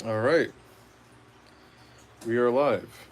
All right, we are live.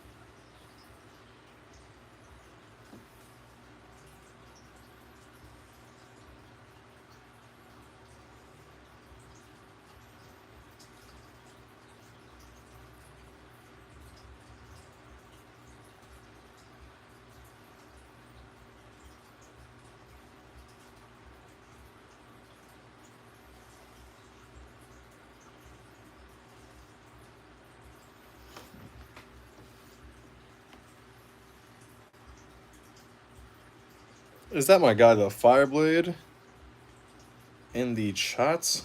Is that my guy, the Fireblade, in the chat?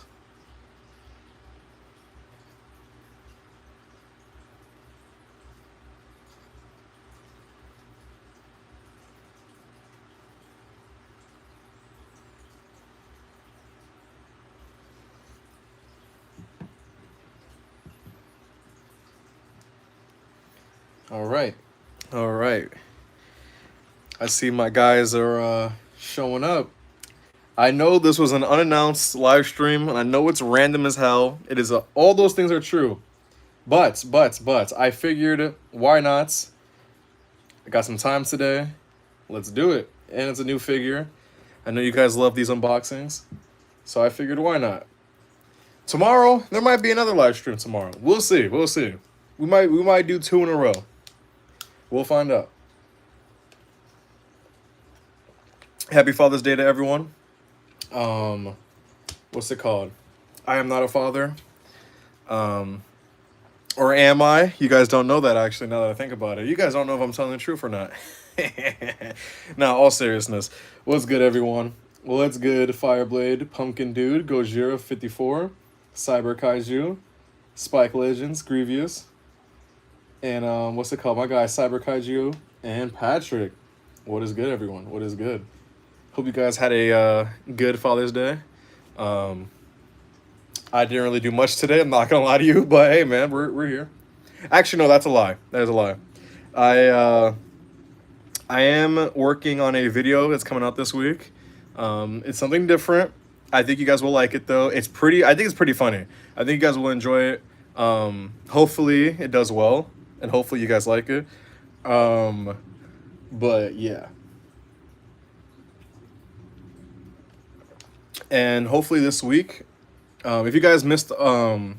All right, all right. I see my guys are showing up. I know this was an unannounced live stream, and I know it's random as hell. It is all those things are true, but I figured why not? I got some time today. Let's do it, and it's a new figure. I know you guys love these unboxings, so I figured why not? Tomorrow there might be another live stream tomorrow. We'll see. We'll see. We might do two in a row. We'll find out. Happy Father's Day to everyone. Um, what's it called? I am not a father. Um, or am I? You guys don't know that actually. Now that I think about it, you guys don't know if I'm telling the truth or not. Now, all seriousness, what's good, everyone? Well, that's good. Fireblade, Pumpkin Dude, Gojira 54, Cyber Kaiju, Spike Legends, Grievous, and what's it called? My guy Cyber Kaiju and Patrick. What is good, everyone? What is good? Hope you guys had a good Father's Day. Um, I didn't really do much today. I'm not gonna lie to you, but hey, man, we're here. Actually, no, that's a lie. That is a lie. I uh, I am working on a video that's coming out this week. It's something different. I think you guys will like it though. It's pretty. I think it's pretty funny. I think you guys will enjoy it. Hopefully it does well, and hopefully you guys like it. Um, but yeah, and hopefully this week, if you guys missed the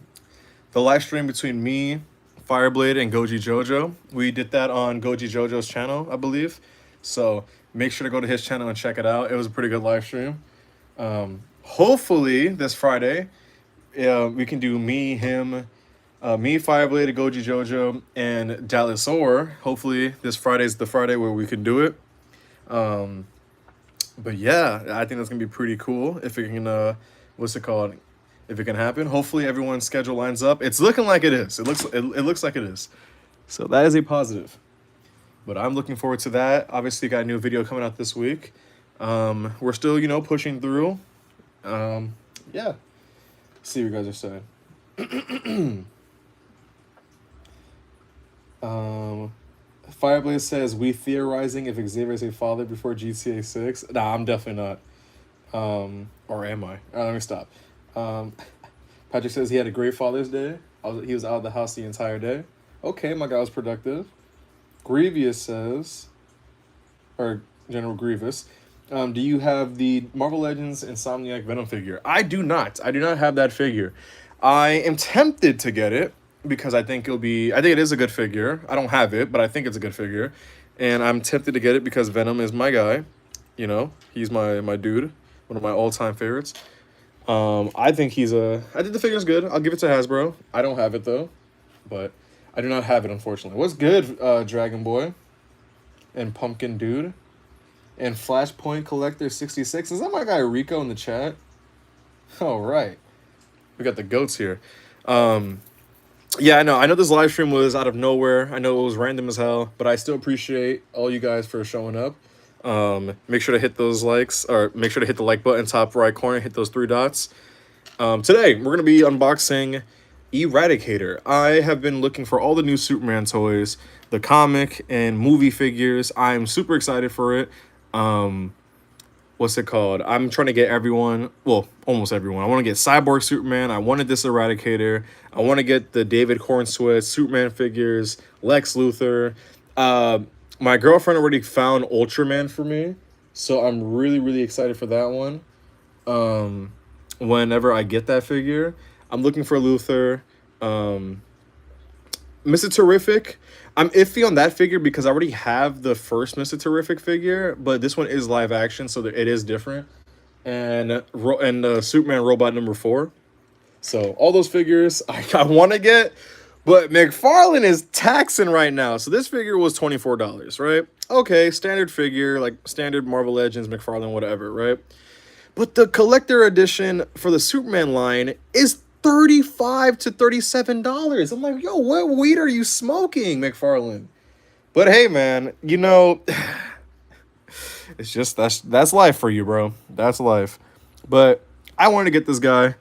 live stream between me, Fireblade, and Goji Jojo, we did that on Goji Jojo's channel, I believe. So make sure to go to his channel and check it out. It was a pretty good live stream. Hopefully this Friday, we can do me, him, me, Fireblade, Goji Jojo, and Dalisor. Hopefully this Friday's the Friday where we can do it. But yeah, I think that's gonna be pretty cool if it can. What's it called? If it can happen. Hopefully everyone's schedule lines up. It's looking like it is. It looks like it is. So that is a positive. But I'm looking forward to that. Obviously, got a new video coming out this week. We're still, pushing through. Yeah. See what you guys are saying. Fireblade says, we theorizing if Xavier's a father before GTA 6. Nah, I'm definitely not. Or am I? All right, let me stop. Patrick says he had a great Father's Day. He was out of the house the entire day. Okay, my guy was productive. Grievous says, or General Grievous, do you have the Marvel Legends Insomniac Venom figure? I do not. I do not have that figure. I am tempted to get it because I think it is a good figure. I don't have it, but I think it's a good figure. And I'm tempted to get it because Venom is my guy. He's my dude. One of my all-time favorites. I think I think the figure's good. I'll give it to Hasbro. I don't have it though, but I do not have it unfortunately. What's good, Dragon Boy, and Pumpkin Dude, and Flashpoint Collector 66? Is that my guy Rico in the chat? All right, we got the goats here. Yeah, I know this live stream was out of nowhere. I know it was random as hell, but I still appreciate all you guys for showing up. Make sure to hit those likes, or make sure to hit the like button top right corner, hit those three dots. Today we're gonna be unboxing Eradicator. I have been looking for all the new Superman toys, the comic and movie figures. I'm super excited for it. what's it called? I'm trying to get everyone, well, almost everyone. I want to get Cyborg Superman. I wanted this Eradicator. I want to get the David Cornswith Superman figures, Lex Luthor. Uh, my girlfriend already found Ultraman for me, so I'm really, really excited for that one. Um, Whenever I get that figure, I'm looking for Luthor. Um, Mr. Terrific. I'm iffy on that figure because I already have the first Mr. Terrific figure, but this one is live action, so that it is different. And Superman robot number 4. So all those figures I want to get, but McFarlane is taxing right now. So this figure was $24, right? Okay, standard figure, like standard Marvel Legends, McFarlane, whatever, right? But the collector edition for the Superman line is $35 to $37. I'm like, yo, what weed are you smoking, McFarlane? But hey, man, you know, it's just that's life for you, bro. That's life. But I wanted to get this guy,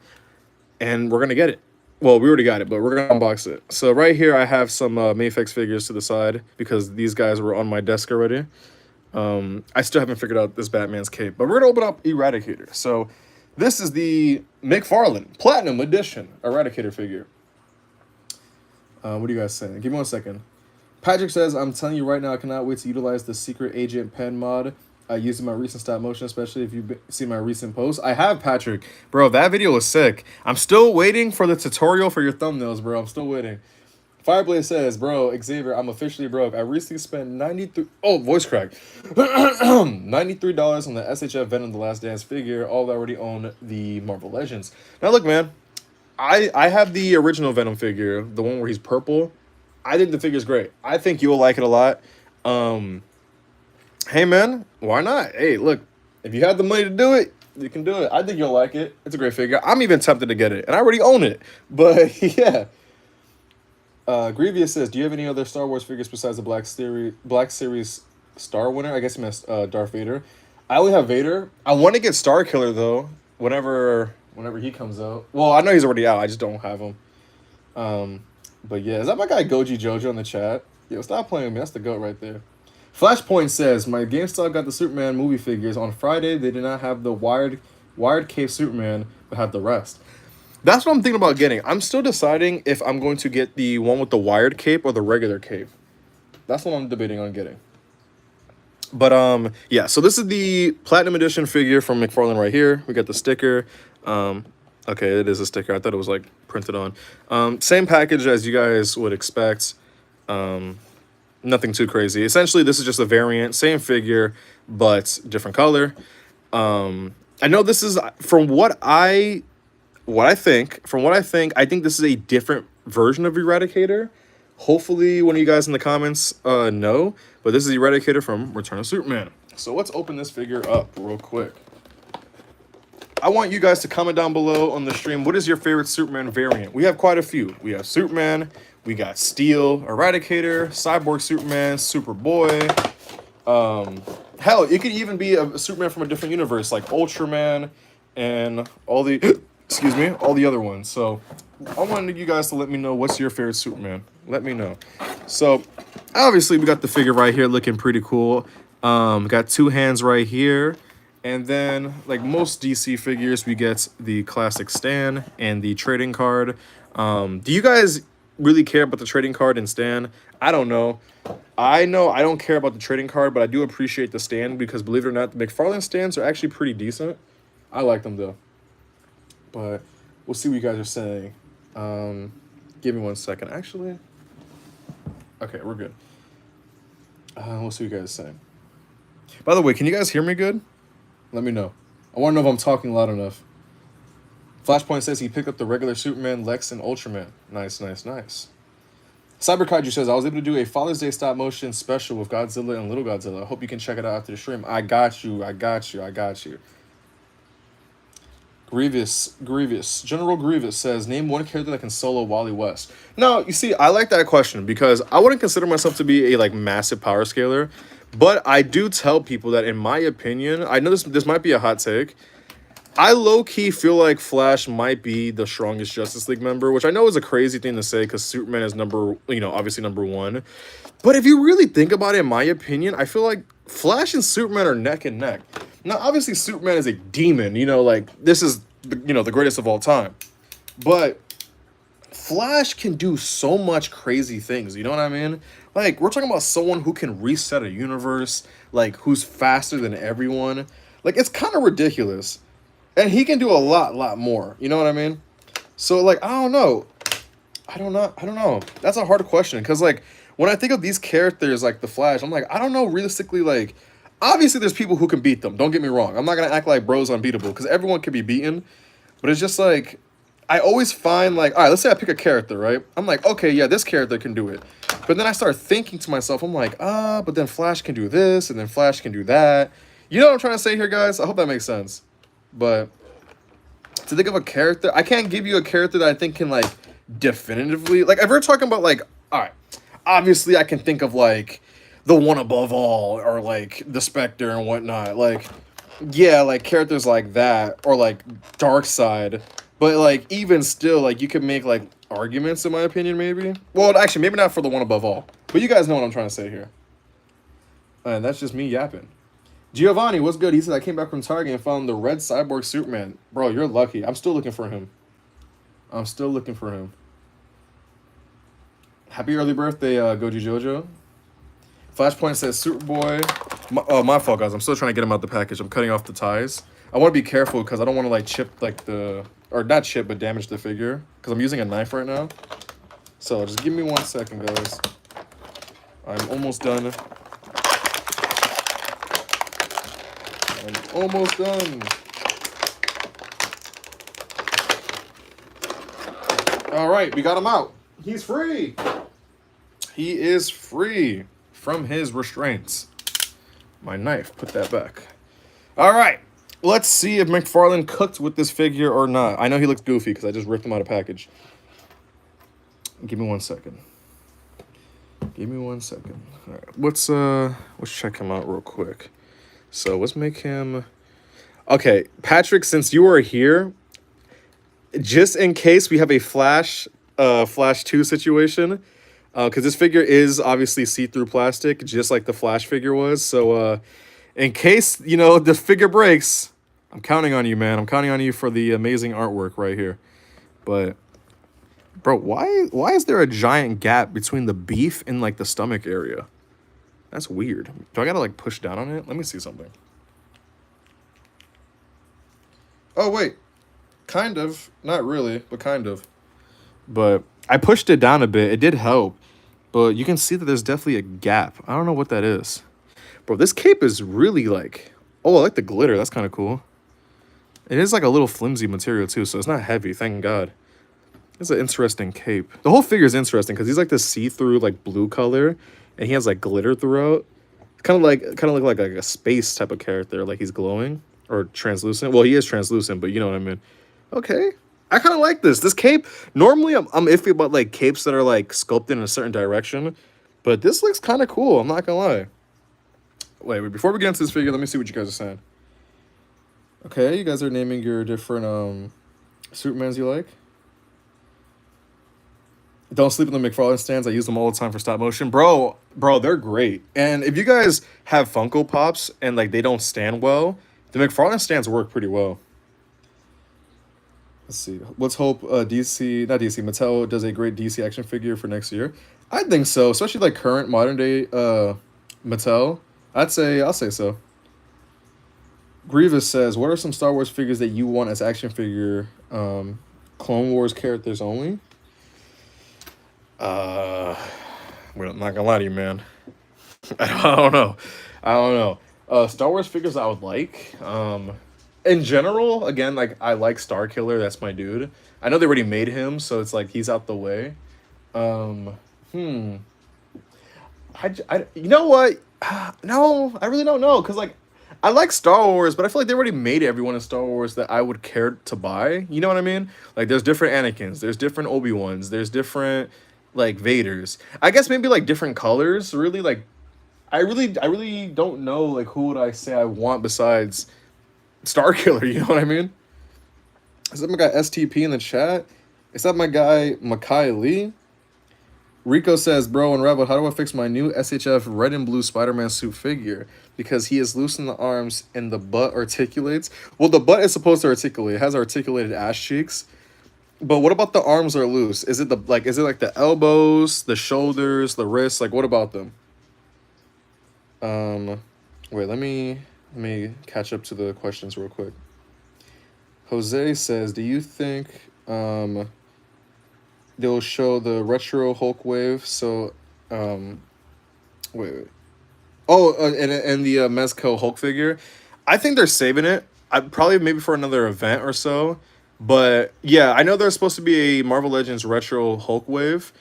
and we're gonna get it. Well, we already got it, but we're gonna unbox it. So right here, I have some Mayfix figures to the side because these guys were on my desk already. I still haven't figured out this Batman's cape, but we're gonna open up Eradicator. So this is the McFarlane Platinum Edition Eradicator figure. What do you guys say? Give me 1 second. Patrick says, I'm telling you right now, I cannot wait to utilize the Secret Agent pen mod I used in my recent stop motion, especially if you've seen my recent post. I have, Patrick. Bro, that video was sick. I'm still waiting for the tutorial for your thumbnails, bro. I'm still waiting. Fireblade says, bro, Xavier, I'm officially broke. I recently spent 93... Oh, voice crack. $93 on the SHF Venom The Last Dance figure. All I already own the Marvel Legends. Now, look, man. I have the original Venom figure, the one where he's purple. I think the figure's great. I think you'll like it a lot. Hey, man, why not? Hey, look, if you have the money to do it, you can do it. I think you'll like it. It's a great figure. I'm even tempted to get it, and I already own it. But, yeah. Grievous says, do you have any other Star Wars figures besides the Black Series Star winner? I guess he meant Darth Vader. I only have Vader. I want to get Star Killer, though, whenever he comes out. Well, I know he's already out. I just don't have him. But, yeah, is that my guy Goji Jojo in the chat? Yo, stop playing with me. That's the GOAT right there. Flashpoint says, my GameStop got the Superman movie figures. On Friday, they did not have the wired cape Superman, but had the rest. That's what I'm thinking about getting. I'm still deciding if I'm going to get the one with the wired cape or the regular cape. That's what I'm debating on getting. But, yeah, so this is the Platinum Edition figure from McFarlane right here. We got the sticker. Okay, it is a sticker. I thought it was, like, printed on. Same package as you guys would expect. Nothing too crazy. Essentially, this is just a variant. Same figure, but different color. I know this is, from what I think, I think this is a different version of Eradicator. Hopefully, one of you guys in the comments know. But this is Eradicator from Return of Superman. So let's open this figure up real quick. I want you guys to comment down below on the stream. What is your favorite Superman variant? We have quite a few. We have Superman. We got Steel, Eradicator, Cyborg Superman, Superboy. Hell, it could even be a Superman from a different universe, like Ultraman and all the... Excuse me, all the other ones. So I wanted you guys to let me know what's your favorite Superman. Let me know. So obviously we got the figure right here looking pretty cool. Got 2 hands right here. And then, like most DC figures, we get the classic stand and the trading card. Do you guys really care about the trading card and stand? I don't know. I know I don't care about the trading card, but I do appreciate the stand because, believe it or not, the McFarlane stands are actually pretty decent. I like them, though. But we'll see what you guys are saying. Give me 1 second. Actually, okay, we're good. We'll see what you guys are saying. By the way, can you guys hear me good? Let me know. I want to know if I'm talking loud enough. Flashpoint says he picked up the regular Superman, Lex, and Ultraman. Nice, nice, nice. Cyber Kaiju says, I was able to do a Father's Day stop motion special with Godzilla and Little Godzilla. I hope you can check it out after the stream. I got you. Grievous. General Grievous says, name one character that can solo Wally West. Now, you see, I like that question because I wouldn't consider myself to be a, like, massive power scaler. But I do tell people that, in my opinion, I know this might be a hot take. I low-key feel like Flash might be the strongest Justice League member, which I know is a crazy thing to say because Superman is obviously number 1. But if you really think about it, in my opinion, I feel like Flash and Superman are neck and neck. Now, obviously, Superman is a demon. You know, like this is the greatest of all time. But Flash can do so much crazy things. You know what I mean? Like we're talking about someone who can reset a universe. Like who's faster than everyone. Like it's kind of ridiculous, and he can do a lot more. You know what I mean? So like I don't know. I don't know. That's a hard question because like when I think of these characters like the Flash, I'm like I don't know realistically like obviously there's people who can beat them. Don't get me wrong. I'm not gonna act like bro's unbeatable because everyone can be beaten, but it's just like I always find like all right, let's say I pick a character, right? I'm like okay, yeah, this character can do it, but then I start thinking to myself, I'm like but then Flash can do this and then Flash can do that. You know what I'm trying to say here, guys? I hope that makes sense. But to think of a character, I can't give you a character that I think can like definitively like if we're talking about like all right obviously I can think of like the One Above All or like the Spectre and whatnot like yeah like characters like that or like Darkseid, but like even still like you could make like arguments in my opinion maybe well actually maybe not for the One Above All, but you guys know what I'm trying to say here, and that's just me yapping. Giovanni, what's good? He said I came back from Target and found the red cyborg Superman. Bro, you're lucky. I'm still looking for him. Happy early birthday, Goji Jojo. Flashpoint says Superboy. My fault, guys. I'm still trying to get him out the package. I'm cutting off the ties. I want to be careful because I don't want to like chip like the or not chip but damage the figure because I'm using a knife right now. So just give me 1 second, guys. I'm almost done. All right, we got him out. He's free. He is free from his restraints. My knife, put that back. All right, let's see if Mcfarlane cooked with this figure or not. I know he looks goofy because I just ripped him out of package. Give me 1 second. All right, let's check him out real quick. So let's make him. Okay, Patrick, since you are here, just in case we have a Flash 2 situation, because this figure is obviously see-through plastic, just like the Flash figure was. So in case, the figure breaks, I'm counting on you, man. I'm counting on you for the amazing artwork right here. But, bro, why is there a giant gap between the beef and, like, the stomach area? That's weird. Do I gotta, like, push down on it? Let me see something. Oh, wait. Kind of. Not really, but kind of. But I pushed it down a bit. It did help. But you can see that there's definitely a gap. I don't know what that is. Bro, this cape is really like... Oh, I like the glitter. That's kind of cool. It is like a little flimsy material too, so it's not heavy. Thank God. It's an interesting cape. The whole figure is interesting because he's like this see-through like blue color, and he has like glitter throughout. Kind of look like a space type of character. Like he's glowing or translucent. Well, he is translucent, but you know what I mean. Okay. I kind of like this. This cape, normally I'm iffy about like capes that are like sculpted in a certain direction, but this looks kind of cool. I'm not gonna lie. Wait, before we get into this figure, let me see what you guys are saying. Okay, you guys are naming your different Supermans you like. Don't sleep in the Mcfarlane stands. I use them all the time for stop motion. Bro, they're great. And if you guys have Funko Pops and like they don't stand well, the Mcfarlane stands work pretty well. Let's see. Let's hope Mattel does a great DC action figure for next year. I think so, especially like current modern day Mattel. I'll say so. Grievous says, what are some Star Wars figures that you want as action figure Clone Wars characters only? Well, I'm not gonna lie to you, man. I don't know. Star Wars figures I would like. In general, again, like I like Starkiller. That's my dude. I know they already made him, so it's like he's out the way. You know what? No, I really don't know. Cause like I like Star Wars, but I feel like they already made everyone in Star Wars that I would care to buy. You know what I mean? Like there's different Anakins, there's different Obi-Wans, there's different like Vaders. I guess maybe like different colors. Really, like I really don't know like who would I say I want besides Starkiller, you know what I mean? Is that my guy STP in the chat? Is that my guy Makai Lee? Rico says, bro, Unraveled, how do I fix my new SHF red and blue Spider-Man suit figure? Because he is loose in the arms and the butt articulates. Well, the butt is supposed to articulate. It has articulated ass cheeks. But what about the arms are loose? Is it like the elbows, the shoulders, the wrists? Like what about them? Wait, let me catch up to the questions real quick. Jose says, do you think they'll show the retro Hulk wave? So, wait. Oh, and the Mezco Hulk figure. I think they're saving it. I probably maybe for another event or so. But yeah, I know there's supposed to be a Marvel Legends retro Hulk wave.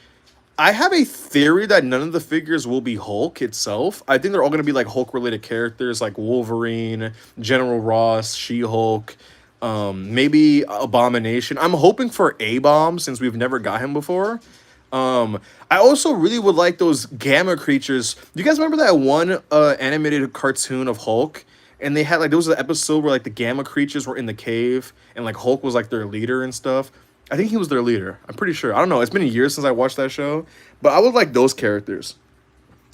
I have a theory that none of the figures will be Hulk itself. I think they're all going to be like Hulk related characters like Wolverine, General Ross, She-Hulk, maybe Abomination. I'm hoping for A-Bomb since we've never got him before. I also really would like those gamma creatures. Do you guys remember that one animated cartoon of Hulk? And they had like there was an episode where like the gamma creatures were in the cave and like Hulk was like their leader and stuff. I think he was their leader. I'm pretty sure. I don't know. It's been years since I watched that show, but I would like those characters.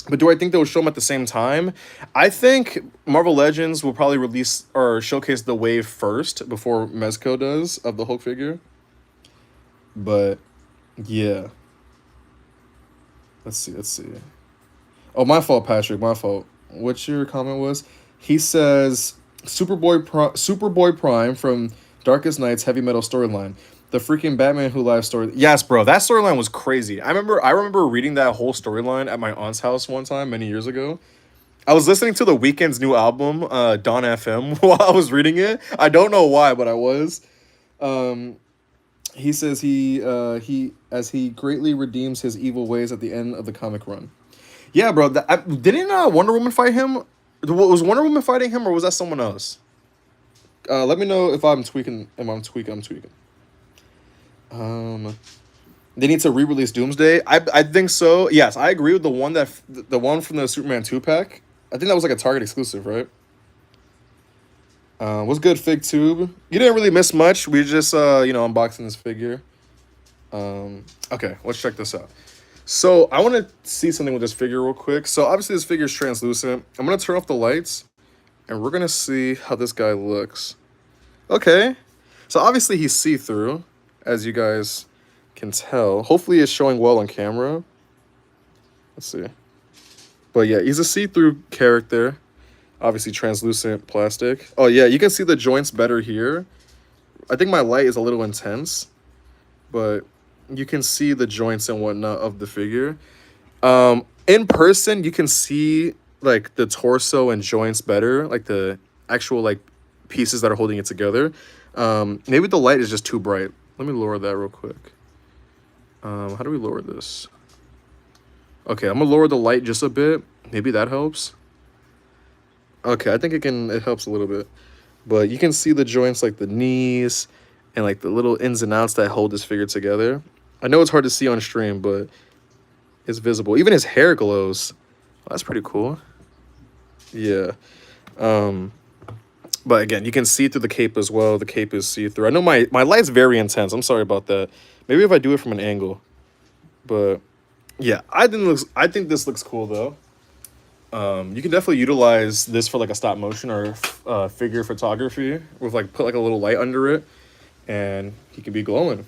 But do I think they'll show them at the same time? I think Marvel Legends will probably release or showcase the wave first before Mezco does of the Hulk figure. But yeah. Let's see. Oh, my fault, Patrick. My fault. What your comment was? He says Superboy Prime from Darkest Nights Heavy Metal storyline. The freaking Batman Who Lives story. Yes, bro, that storyline was crazy. I remember reading that whole storyline at my aunt's house one time many years ago. I was listening to The Weeknd's new album, Dawn FM, while I was reading it. I don't know why, but I was. He says he greatly redeems his evil ways at the end of the comic run. Yeah, bro. Didn't Wonder Woman fight him? Was Wonder Woman fighting him, or was that someone else? Let me know if I'm tweaking. I'm tweaking. They need to re-release Doomsday. I think so. Yes, I agree with the one from the Superman 2-pack. I think that was like a Target exclusive, right? What's good, Fig Tube? You didn't really miss much. We just unboxing this figure. Okay, let's check this out. So I want to see something with this figure real quick. So obviously this figure is translucent. I'm gonna turn off the lights, and we're gonna see how this guy looks. Okay, so obviously he's see-through, as you guys can tell. Hopefully it's showing well on camera. Let's see. But yeah, he's a see-through character. Obviously translucent plastic. Oh yeah, you can see the joints better here. I think my light is a little intense, but you can see the joints and whatnot of the figure. In person, you can see like the torso and joints better, like the actual like pieces that are holding it together. Maybe the light is just too bright. Let me lower that real quick. How do we lower this? Okay, I'm gonna lower the light just a bit. Maybe that helps. Okay, I think it helps a little bit. But you can see the joints like the knees and like the little ins and outs that hold this figure together. I know it's hard to see on stream, but it's visible. Even his hair glows. Oh, that's pretty cool. Yeah. But again, you can see through the cape as well. The cape is see-through. I know my light's very intense. I'm sorry about that. Maybe if I do it from an angle. But yeah, I think this looks cool though. You can definitely utilize this for like a stop motion or figure photography with like put like a little light under it, and he could be glowing.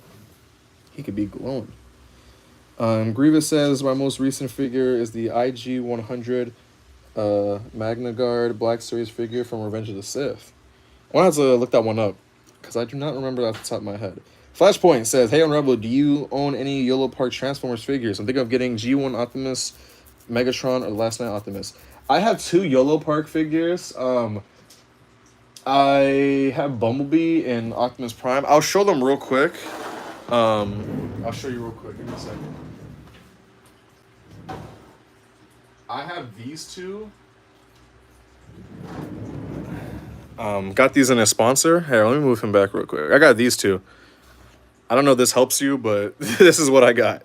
Grievous says my most recent figure is the IG 100 Magna Guard Black Series figure from Revenge of the Sith. I want to have to look that one up because I do not remember that off the top of my head. Flashpoint says, hey Unravel, do you own any Yellow Park Transformers figures? I'm thinking of getting G1 Optimus, Megatron, or Last Night Optimus. I have 2 Yellow Park figures. I have Bumblebee and Optimus Prime. I'll show them real quick. I'll show you real quick. Give me a second. I have these 2. Got these in a sponsor. Here, let me move him back real quick. I got these 2. I don't know if this helps you, but this is what I got.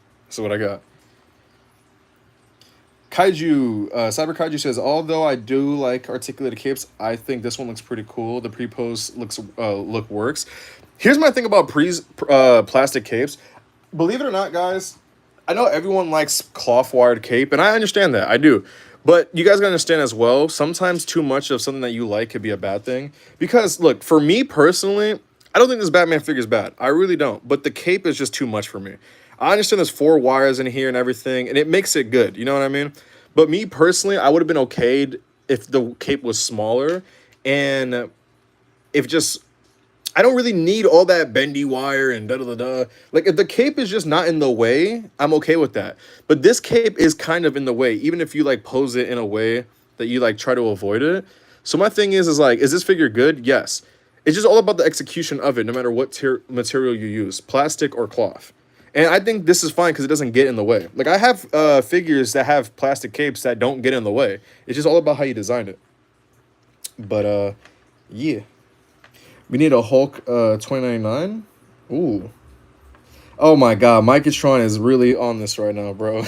Kaiju, Cyber Kaiju says, although I do like articulated capes, I think this one looks pretty cool. The pre-pose look works. Here's my thing about plastic capes. Believe it or not, guys, I know everyone likes cloth wired cape, and I understand that. I do. But you guys gotta understand as well, sometimes too much of something that you like could be a bad thing. Because look, for me personally, I don't think this Batman figure is bad. I really don't. But the cape is just too much for me. I understand there's 4 wires in here and everything, and it makes it good. You know what I mean? But me personally, I would have been okayed if the cape was smaller, and if just I don't really need all that bendy wire and da da da da. Like if the cape is just not in the way, I'm okay with that. But this cape is kind of in the way, even if you like pose it in a way that you like try to avoid it. So my thing is like, is this figure good? Yes. It's just all about the execution of it, no matter what material you use, plastic or cloth. And I think this is fine because it doesn't get in the way. Like I have figures that have plastic capes that don't get in the way. It's just all about how you design it. But yeah. We need a Hulk 2099. Ooh. Oh my god, Micatron is really on this right now, bro.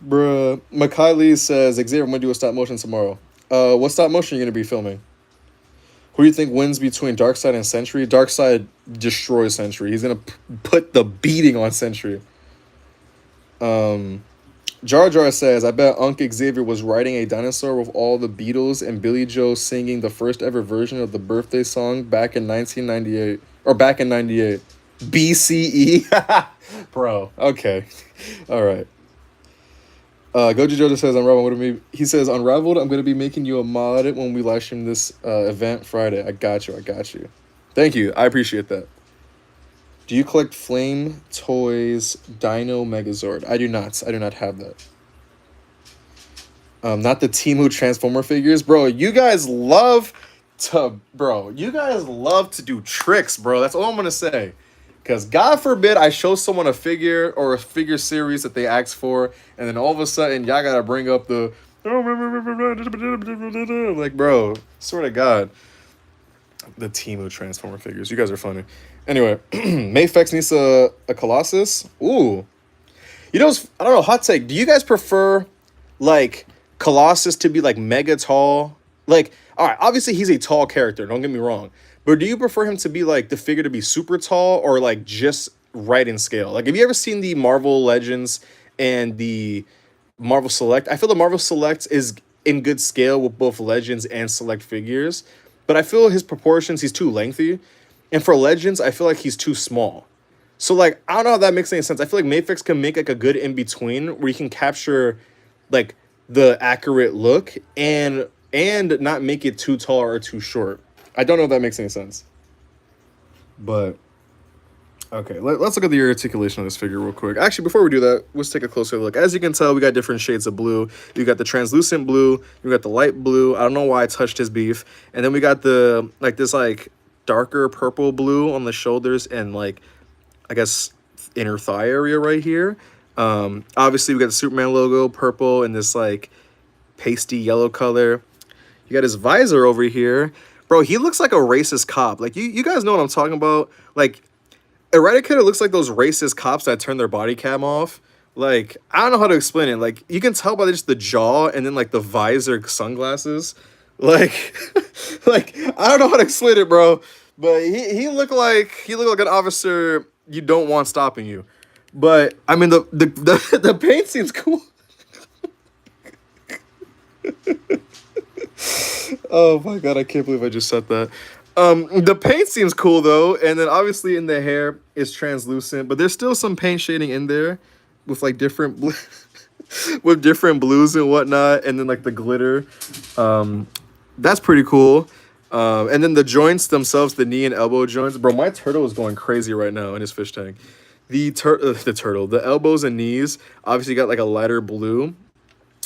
Bruh. Mcfarlane says, Xavier, I'm gonna do a stop motion tomorrow. What stop motion are you gonna be filming? Who do you think wins between Darkseid and Sentry? Darkseid destroys Sentry. He's gonna put the beating on Sentry. Jar Jar says, I bet Unc Xavier was riding a dinosaur with all the Beatles and Billy Joe singing the first ever version of the birthday song back in 1998. Or back in 98. BCE? Bro, okay. All right. Goji Jojo says, Unraveled. He says, Unraveled, I'm going to be making you a mod when we live stream this event Friday. I got you. Thank you. I appreciate that. Do you collect Flame Toys Dino Megazord? I do not. I do not have that. Not the Temu Transformer figures. Bro, you guys love to do tricks, bro. That's all I'm going to say. Because God forbid I show someone a figure or a figure series that they asked for, and then all of a sudden y'all got to bring up the... Like, bro, swear to God. The Temu Transformer figures. You guys are funny. Anyway, Mayfex needs a Colossus. Ooh. You know, I don't know, hot take. Do you guys prefer, like, Colossus to be, like, mega tall? Like, all right, obviously he's a tall character. Don't get me wrong. But do you prefer him to be, like, the figure to be super tall or, like, just right in scale? Like, have you ever seen the Marvel Legends and the Marvel Select? I feel the Marvel Select is in good scale with both Legends and Select figures. But I feel his proportions, he's too lengthy. And for Legends, I feel like he's too small. So, like, I don't know if that makes any sense. I feel like Mayfix can make, like, a good in-between where you can capture, like, the accurate look and not make it too tall or too short. I don't know if that makes any sense. But, okay, let's look at the articulation of this figure real quick. Actually, before we do that, let's take a closer look. As you can tell, we got different shades of blue. You got the translucent blue. You got the light blue. I don't know why I touched his beef. And then we got the, like, this, like, darker purple blue on the shoulders and, like, I guess inner thigh area right here. Obviously we got the Superman logo purple and this like pasty yellow color. You got his visor over here. Bro, he looks like a racist cop. Like you guys know what I'm talking about. Like Eradicator looks like those racist cops that turn their body cam off. Like I don't know how to explain it. Like you can tell by just the jaw and then like the visor sunglasses. Like like I don't know how to explain it, bro. But he looked like an officer you don't want stopping you. But I mean the paint seems cool. Oh my god, I can't believe I just said that. The paint seems cool though, and then obviously in the hair is translucent, but there's still some paint shading in there with like different with different blues and whatnot, and then like the glitter. That's pretty cool. And then the joints themselves, the knee and elbow joints. Bro, my turtle is going crazy right now in his fish tank. The elbows and knees obviously got like a lighter blue.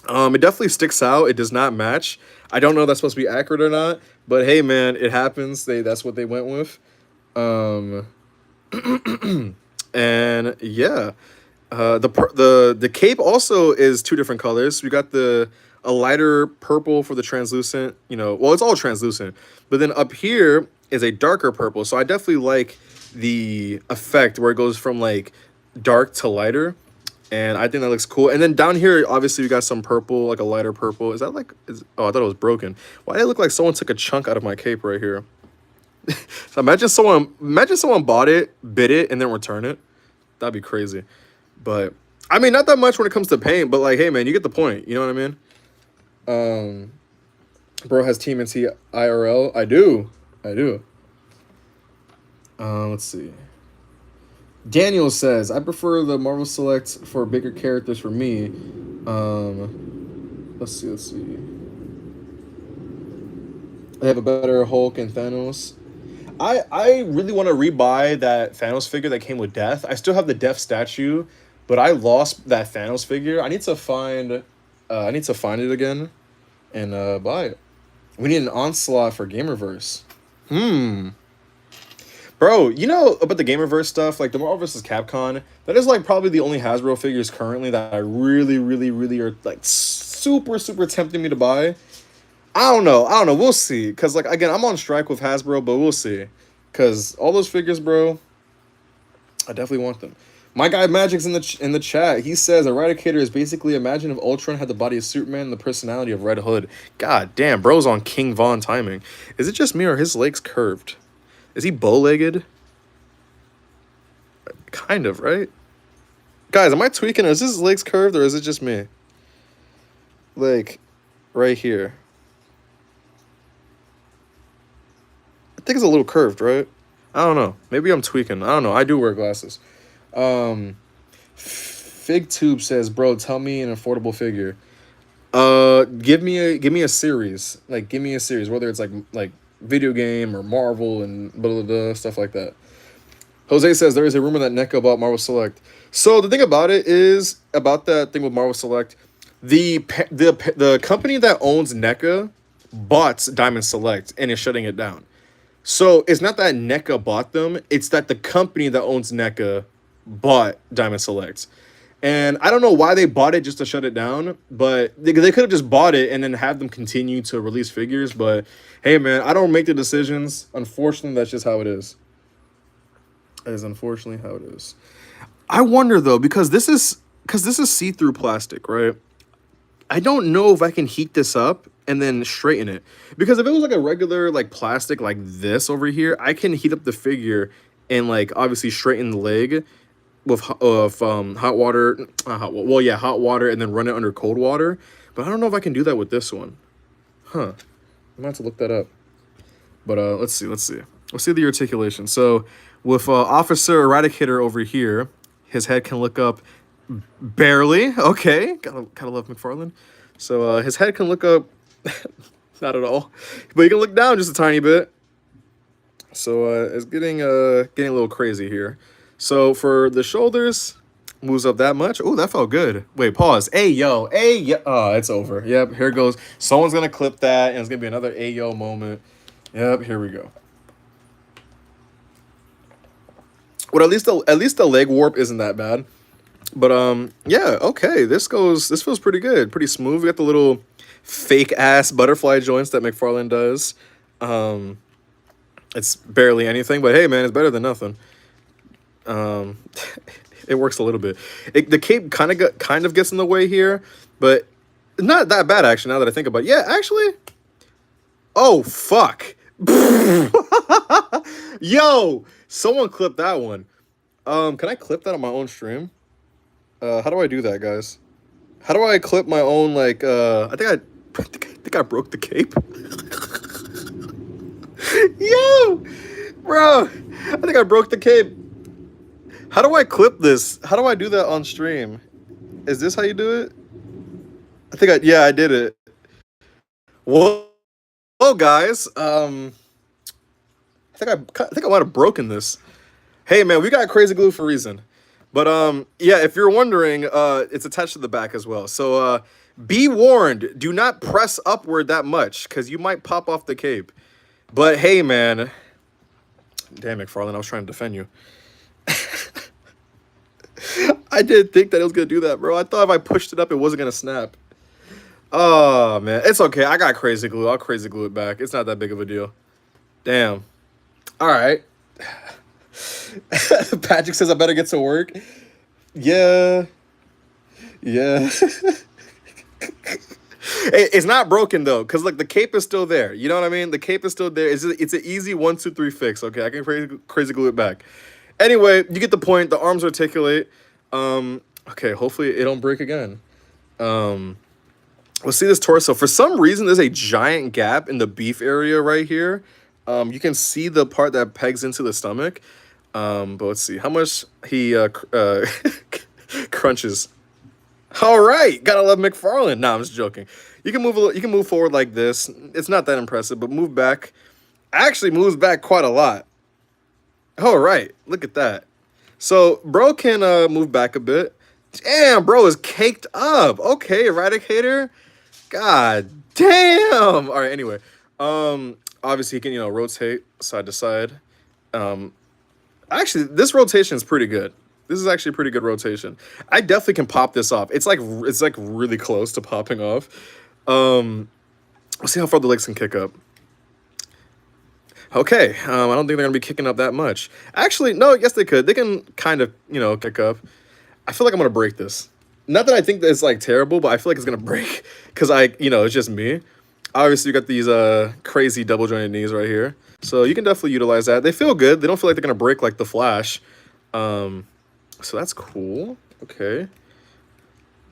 It definitely sticks out. It does not match. I don't know if that's supposed to be accurate or not, but hey, man, it happens. That's what they went with. And yeah, the cape also is two different colors. We got a lighter purple for the translucent, well, it's all translucent, but then up here is a darker purple. So I definitely like the effect where it goes from like dark to lighter, and I think that looks cool. And then down here, obviously we got some purple, like a lighter purple. Is that like, oh, I thought it was broken. Why did it look like someone took a chunk out of my cape right here? So imagine someone bought it, bit it, and then return it. That'd be crazy. But I mean, not that much when it comes to paint, but like, hey man, you get the point. You know what I mean? Um, bro has Team NC IRL. I do. I do. Let's see. Daniel says, I prefer the Marvel Select for bigger characters for me. Let's see, let's see. They have a better Hulk and Thanos. I really want to rebuy that Thanos figure that came with Death. I still have the Death statue, but I lost that Thanos figure. I need to find it again and buy it. We need an Onslaught for Gamerverse. Bro, you know about the Gamerverse stuff, like the Marvel vs. Capcom, that is like probably the only Hasbro figures currently that I really, really, really are like super, super tempting me to buy. I don't know. We'll see. Cause like again, I'm on strike with Hasbro, but we'll see. Cause all those figures, bro, I definitely want them. My guy Magic's in the chat. He says Eradicator is basically imagine if Ultron had the body of Superman and the personality of Red Hood. God damn, bro's on King Von timing. Is it just me or are his legs curved? Is he bow-legged? Kind of, right? Guys, am I tweaking? Is his legs curved or is it just me? Like, right here. I think it's a little curved, right? I don't know. Maybe I'm tweaking. I don't know. I do wear glasses. Fig Tube says, bro, tell me an affordable figure. Give me a series. Like, give me a series, whether it's like video game or Marvel and blah, blah, blah, stuff like that. Jose says there is a rumor that NECA bought Marvel Select. So the thing about it is, about that thing with Marvel Select, the company that owns NECA bought Diamond Select and is shutting it down. So it's not that NECA bought them, it's that the company that owns NECA bought Diamond Select. And I don't know why they bought it just to shut it down, but they could have just bought it and then have them continue to release figures. But hey, man, I don't make the decisions. Unfortunately, that's just how it is. That is unfortunately how it is. I wonder though, because this is see-through plastic, right? I don't know if I can heat this up and then straighten it. Because if it was like a regular like plastic like this over here, I can heat up the figure and like obviously straighten the leg with hot water, hot water, and then run it under cold water. But I don't know if I can do that with this one. Huh. I might have to look that up. But let's see the articulation. So with Officer Eradicator over here, his head can look up barely. Okay, gotta love Mcfarlane. So his head can look up, not at all, but you can look down just a tiny bit. So it's getting a little crazy here. So for the shoulders, moves up that much. Oh, that felt good. Wait, pause. Hey yo. Oh, it's over. Yep, here it goes. Someone's gonna clip that, and it's gonna be another hey yo moment. Yep, here we go. But at least the leg warp isn't that bad. But yeah, okay. This feels pretty good, pretty smooth. We got the little fake ass butterfly joints that Mcfarlane does. It's barely anything, but hey man, it's better than nothing. It works a little bit. The cape kind of gets in the way here, but not that bad actually. Now that I think about it. Yeah, actually. Oh fuck. Yo, someone clip that one. Can I clip that on my own stream? How do I do that, guys? How do I clip my own, like, I think I broke the cape. Yo, bro, I think I broke the cape. How do I clip this? How do I do that on stream? Is this how you do it? Yeah, I did it. Whoa, guys. I think I might have broken this. Hey man, we got crazy glue for a reason. But yeah, if you're wondering, it's attached to the back as well. So be warned, do not press upward that much because you might pop off the cape. But hey man, damn Mcfarlane, I was trying to defend you. I didn't think that it was gonna do that, bro. I thought if I pushed it up, it wasn't gonna snap. Oh man, it's okay. I got crazy glue. I'll crazy glue it back. It's not that big of a deal. Damn. All right. Patrick says I better get to work. Yeah. It's not broken though, because like the cape is still there. You know what I mean? The cape is still there. It's an easy 1, 2, 3 fix. Okay, I can crazy glue it back. Anyway, you get the point. The arms articulate. Okay, hopefully it don't break again. Let's see this torso. For some reason, there's a giant gap in the beef area right here. You can see the part that pegs into the stomach. But let's see how much he crunches. All right, gotta love Mcfarlane. Nah, I'm just joking. You can move you can move forward like this. It's not that impressive, but move back. Actually, moves back quite a lot. All right, look at that. So bro can move back a bit. Damn, bro is caked up. Okay, Eradicator. God damn. All right, anyway. Obviously he can, rotate side to side. Actually, this rotation is pretty good. This is actually a pretty good rotation. I definitely can pop this off. It's like really close to popping off. Let's see how far the legs can kick up. Okay, I don't think they're gonna be kicking up that much. Actually, no, yes they could. They can kind of, kick up. I feel like I'm gonna break this. Not that I think that it's like terrible, but I feel like it's gonna break because it's just me. Obviously, you got these crazy double jointed knees right here, so you can definitely utilize that. They feel good. They don't feel like they're gonna break like the Flash. So that's cool. Okay,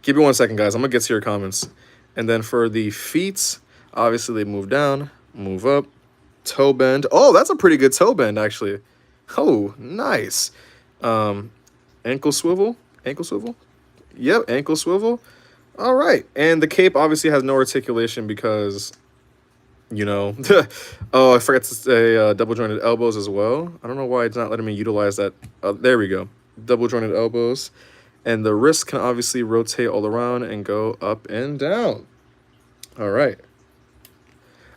give me 1 second, guys. I'm gonna get to your comments, and then for the feet, obviously they move down, move up, toe bend. Oh, that's a pretty good toe bend actually. Oh, nice. Ankle swivel. Ankle swivel? Yep, ankle swivel. All right. And the cape obviously has no articulation because, oh, I forgot to say double jointed elbows as well. I don't know why it's not letting me utilize that. There we go. Double jointed elbows. And the wrist can obviously rotate all around and go up and down. All right.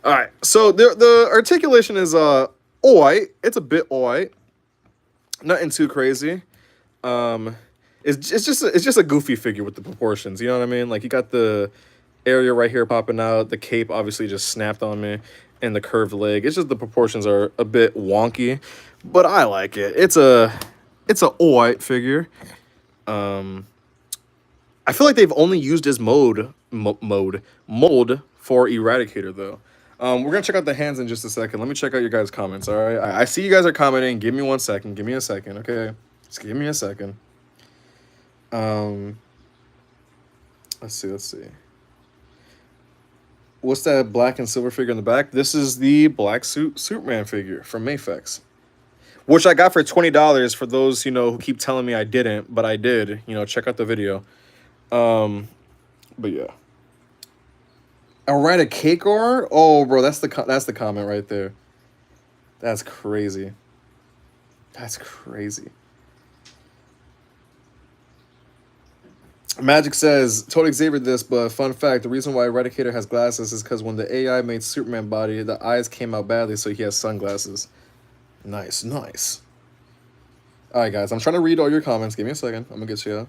All right. So the articulation is alright. It's a bit alright. Nothing too crazy. It's just a goofy figure with the proportions. You know what I mean? Like you got the area right here popping out. The cape obviously just snapped on me, and the curved leg. It's just the proportions are a bit wonky, but I like it. It's a alright figure. I feel like they've only used his mold for Eradicator though. We're gonna check out the hands in just a second. Let me check out your guys' comments. All right, I see you guys are commenting. Give me 1 second. Give me a second. Okay, just give me a second. Let's see. What's that black and silver figure in the back? This is the black suit Superman figure from Mayfex, which I got for $20 for those, who keep telling me I didn't, but I did. Check out the video. But yeah. Eradicator? Oh, bro, that's the comment right there. That's crazy. That's crazy. Magic says, told Xavier this, but fun fact, the reason why Eradicator has glasses is because when the AI made Superman body, the eyes came out badly, so he has sunglasses. Nice, nice. Alright, guys, I'm trying to read all your comments. Give me a second. I'm going to get you.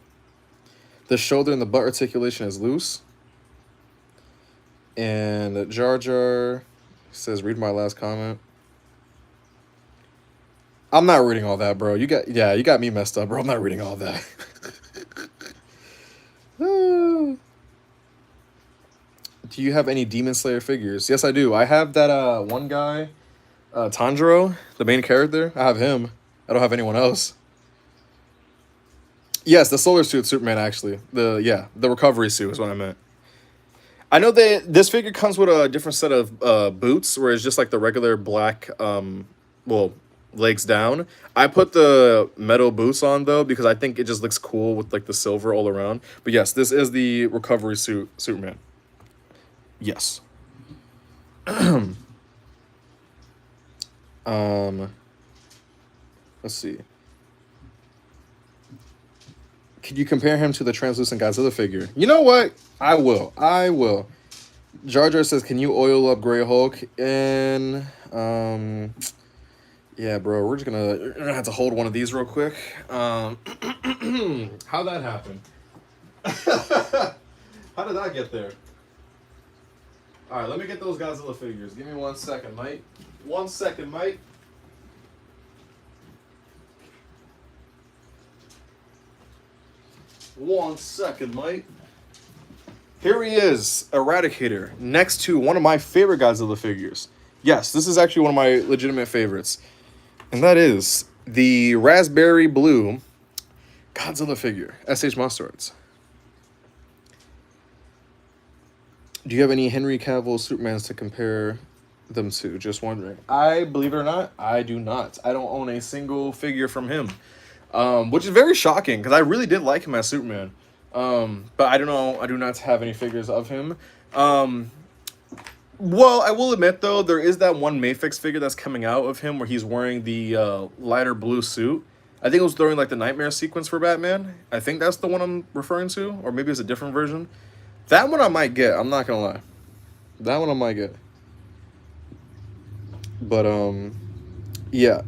The shoulder and the butt articulation is loose. And Jar Jar says, read my last comment. I'm not reading all that, bro. You got me messed up, bro. I'm not reading all that. Do you have any Demon Slayer figures? Yes, I do. I have that one guy, Tanjiro, the main character. I have him. I don't have anyone else. Yes, the solar suit Superman, actually. The recovery suit is what I meant. I know that this figure comes with a different set of boots, where it's just like the regular black, legs down. I put the metal boots on though because I think it just looks cool with like the silver all around. But yes, this is the recovery suit Superman. Yes. Let's see. Could you compare him to the translucent Godzilla figure? You know what? I will. Jar Jar says, can you oil up Grey Hulk? And yeah, bro, we're gonna have to hold one of these real quick. How'd that happen? How did I get there? All right, let me get those Godzilla figures. Give me 1 second, mate. 1 second, mate. One second, mate. Here he is, Eradicator, next to one of my favorite Godzilla figures. Yes, this is actually one of my legitimate favorites. And that is the raspberry blue Godzilla figure. SH Monster Arts. Do you have any Henry Cavill Supermans to compare them to? Just wondering. I, believe it or not, I do not. I don't own a single figure from him, which is very shocking because I really did like him as Superman. But I don't know. I do not have any figures of him. Well, I will admit though, there is that one Mayfix figure that's coming out of him where he's wearing the lighter blue suit. I think it was during like the Nightmare sequence for Batman. I think that's the one I'm referring to, or maybe it's a different version. That one I might get. I'm not gonna lie. That one I might get. But yeah.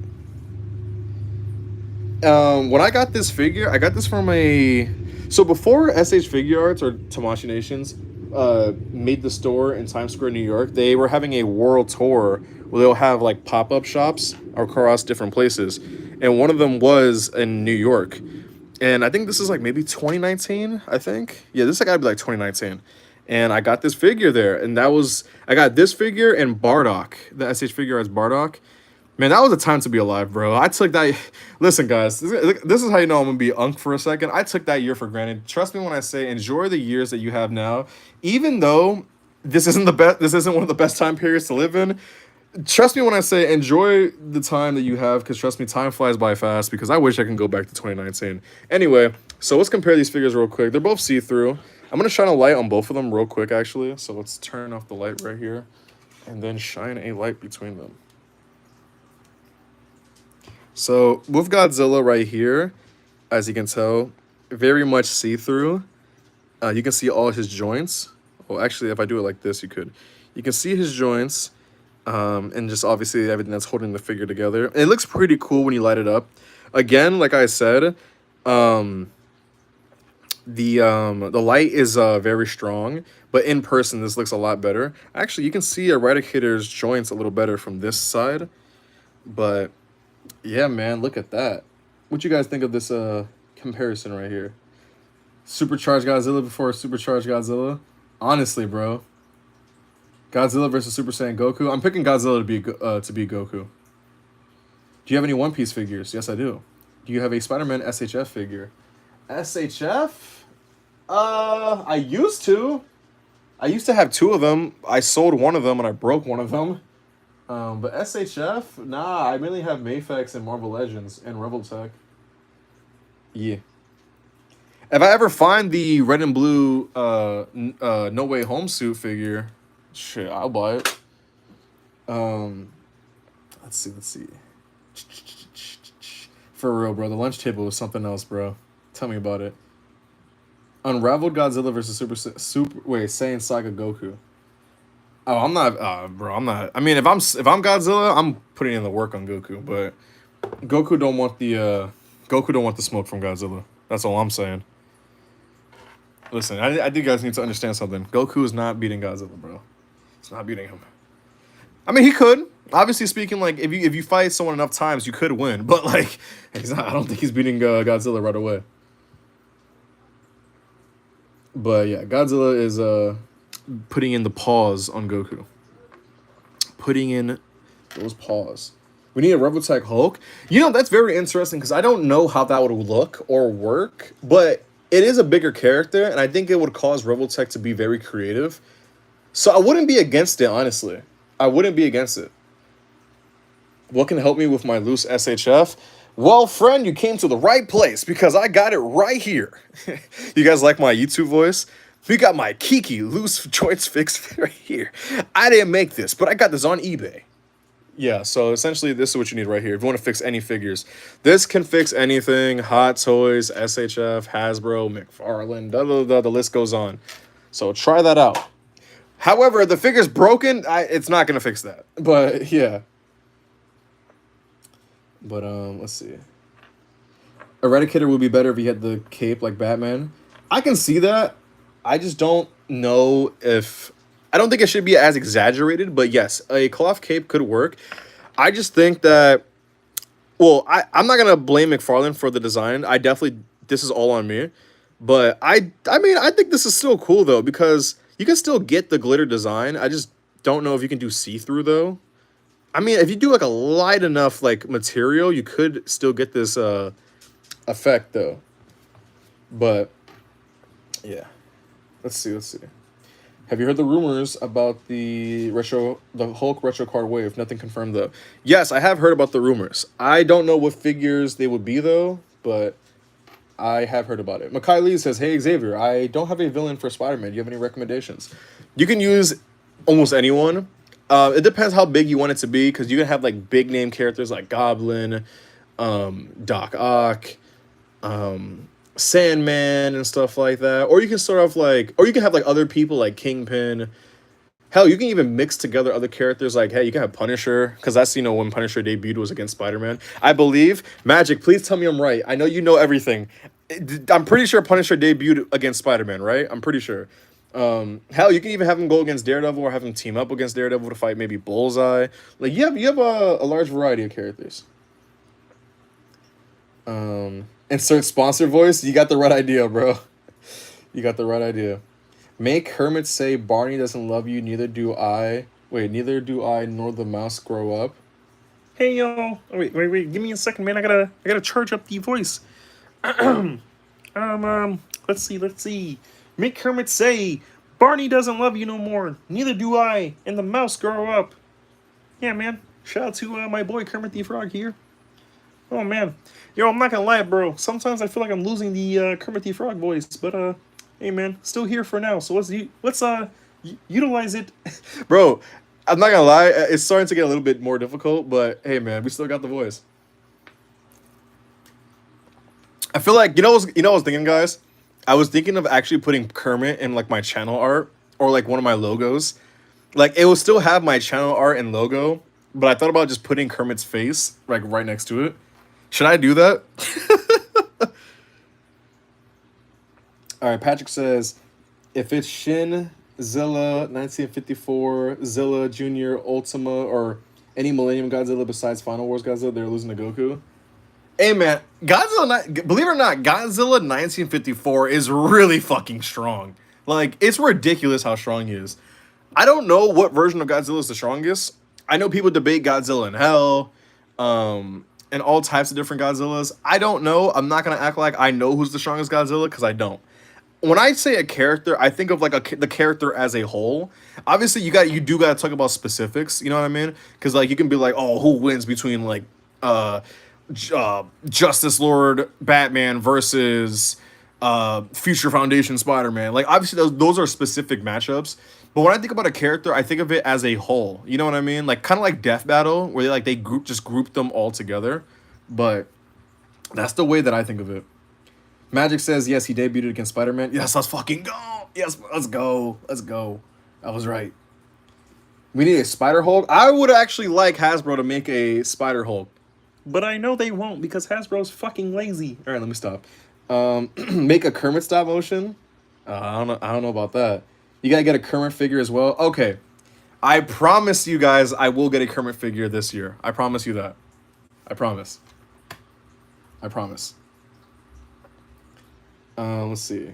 When I got this figure, I got this from a. So before SH Figure Arts or Tamashii Nations made the store in Times Square, New York, they were having a world tour where they'll have like pop-up shops across different places. And one of them was in New York. And I think this is like maybe 2019, I think. Yeah, this is gotta be like 2019. And I got this figure there. And that was, I got this figure and Bardock, the SH Figure Arts Bardock. Man, that was a time to be alive, bro. I took that. Listen, guys, this is how you know I'm gonna be unk for a second. I took that year for granted. Trust me when I say enjoy the years that you have now. Even though this isn't the best, this isn't one of the best time periods to live in. Trust me when I say enjoy the time that you have, because trust me, time flies by fast, because I wish I can go back to 2019. Anyway, so let's compare these figures real quick. They're both see-through. I'm going to shine a light on both of them real quick, actually. So let's turn off the light right here and then shine a light between them. So with Godzilla right here, as you can tell, very much see-through. You can see all his joints. Well, actually, if I do it like this, you could. You can see his joints. And just obviously everything that's holding the figure together. It looks pretty cool when you light it up. Again, like I said, the light is very strong, but in person this looks a lot better. Actually, you can see Eradicator's joints a little better from this side. But yeah, man, look at that. What you guys think of this comparison right here? Supercharged Godzilla before Supercharged Godzilla? Honestly, bro. Godzilla versus Super Saiyan Goku. I'm picking Godzilla to be Goku. Do you have any One Piece figures? Yes, I do. Do you have a Spider-Man SHF figure? SHF? I used to. I used to have two of them. I sold one of them and I broke one of them. But SHF? Nah, I mainly have Mayfix and Marvel Legends and Rebel Tech. Yeah. If I ever find the red and blue No Way Home suit figure, shit, I'll buy it. Let's see. For real, bro. The lunch table was something else, bro. Tell me about it. Unraveled Godzilla versus Saiyan Saga Goku. Oh, I'm not, bro. I'm not. I mean, if I'm Godzilla, I'm putting in the work on Goku. But Goku don't want the smoke from Godzilla. That's all I'm saying. Listen, I think you guys need to understand something. Goku is not beating Godzilla, bro. It's not beating him. I mean, he could. Obviously speaking, like, if you fight someone enough times, you could win. But, like, I don't think he's beating Godzilla right away. But, yeah, Godzilla is putting in the paws on Goku. Putting in those paws. We need a Robotech Hulk. You know, that's very interesting because I don't know how that would look or work. But it is a bigger character, and I think it would cause Robotech to be very creative. So I wouldn't be against it, honestly. I wouldn't be against it. What can help me with my loose SHF? Well, friend, you came to the right place because I got it right here. You guys like my YouTube voice? We got my Kiki loose joints fixed right here. I didn't make this, but I got this on eBay. Yeah, so essentially this is what you need right here. If you want to fix any figures. This can fix anything. Hot Toys, SHF, Hasbro, Mcfarlane, the list goes on. So try that out. However, the figure's broken. It's not going to fix that. But, yeah. But, let's see. Eradicator would be better if he had the cape like Batman. I can see that. I just don't know if... I don't think it should be as exaggerated, but yes, a cloth cape could work. I just think that... Well, I'm not going to blame Mcfarlane for the design. I definitely... This is all on me. But, I mean, I think this is still cool, though, because... You can still get the glitter design. I just don't know if you can do see-through, though. I mean, if you do, like, a light enough, like, material, you could still get this effect, though. But yeah, let's see. Let's see. Have you heard the rumors about the Hulk retro card wave? Nothing confirmed though. Yes, I have heard about the rumors. I don't know what figures they would be though, but I have heard about it. Makai Lee says, "Hey Xavier, I don't have a villain for Spider-Man. Do you have any recommendations?" You can use almost anyone. It depends how big you want it to be, because you can have like big name characters like Goblin, Doc Ock, Sandman, and stuff like that. Or you can start off like, or you can have like other people like Kingpin. Hell, you can even mix together other characters. Like, hey, you can have Punisher, because that's, when Punisher debuted was against Spider-Man. I believe. Magic, please tell me I'm right. I know you know everything. I'm pretty sure Punisher debuted against Spider-Man, right? I'm pretty sure. Hell, you can even have him go against Daredevil, or have him team up against Daredevil to fight maybe Bullseye. Like, you have a large variety of characters. Insert sponsor voice. You got the right idea, bro. You got the right idea. Make Hermit say Barney doesn't love you, neither do I. Wait, neither do I nor the mouse grow up. Hey yo. Wait, give me a second, man. I gotta charge up the voice. Let's see. Make Kermit say Barney doesn't love you no more, neither do I, and the mouse grow up. Yeah, man. Shout out to my boy Kermit the Frog here. Oh man. Yo, I'm not gonna lie, bro. Sometimes I feel like I'm losing the Kermit the Frog voice, but hey man, still here for now. So let's utilize it. Bro, I'm not gonna lie, it's starting to get a little bit more difficult, but hey man, we still got the voice. I feel like, what I was thinking, guys? I was thinking of actually putting Kermit in like my channel art, or like one of my logos. Like, it will still have my channel art and logo, but I thought about just putting Kermit's face like right next to it. Should I do that? All right, Patrick says, if it's Shin, Zilla, 1954, Zilla Jr., Ultima, or any Millennium Godzilla besides Final Wars Godzilla, they're losing to Goku. Hey man, believe it or not, Godzilla 1954 is really fucking strong. Like, it's ridiculous how strong he is. I don't know what version of Godzilla is the strongest. I know people debate Godzilla in Hell, and all types of different Godzillas. I don't know. I'm not gonna act like I know who's the strongest Godzilla, because I don't. When I say a character, I think of like the character as a whole. Obviously, you do gotta talk about specifics. You know what I mean? Because like you can be like, oh, who wins between like Justice Lord Batman versus Future Foundation Spider-Man. Like, obviously those are specific matchups. But when I think about a character, I think of it as a whole. You know what I mean? Like, kind of like Death Battle, where they group them all together. But that's the way that I think of it. Magic says, yes, he debuted against Spider-Man. Yes, let's fucking go. Yes, let's go. Let's go. I was right. We need a Spider Hulk. I would actually like Hasbro to make a Spider Hulk. But I know they won't, because Hasbro's fucking lazy. All right, let me stop. Make a Kermit stop motion. I don't know about that. You gotta get a Kermit figure as well. Okay, I promise you guys, I will get a Kermit figure this year. I promise you that. I promise. Let's see.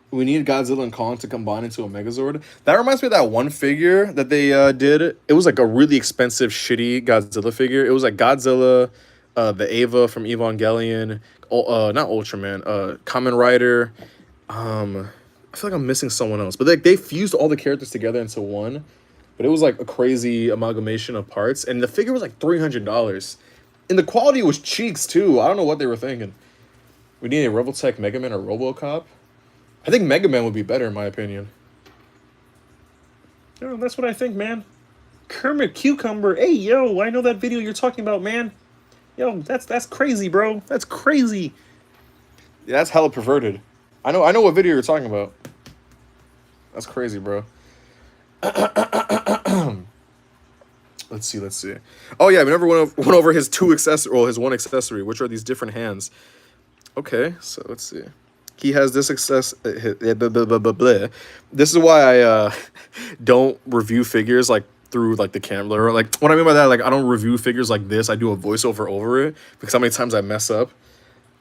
We need Godzilla and Kong to combine into a Megazord. That reminds me of that one figure that they did. It was like a really expensive, shitty Godzilla figure. It was like Godzilla, the Ava from Evangelion, not Ultraman, Kamen Rider. I feel like I'm missing someone else. But they fused all the characters together into one. But it was like a crazy amalgamation of parts. And the figure was like $300. And the quality was cheeks too. I don't know what they were thinking. We need a Revoltech Mega Man or RoboCop. I think Mega Man would be better, in my opinion. Oh, that's what I think, man. Kermit Cucumber. Hey, yo, I know that video you're talking about, man. Yo, that's crazy, bro. That's crazy. Yeah, that's hella perverted. I know what video you're talking about. That's crazy, bro. Let's see. Oh, yeah, we never went over his his one accessory, which are these different hands. Okay, so let's see. He has this success. This is why I don't review figures like through like the camera. Like, what I mean by that, like, I don't review figures like this. I do a voiceover over it because how many times I mess up.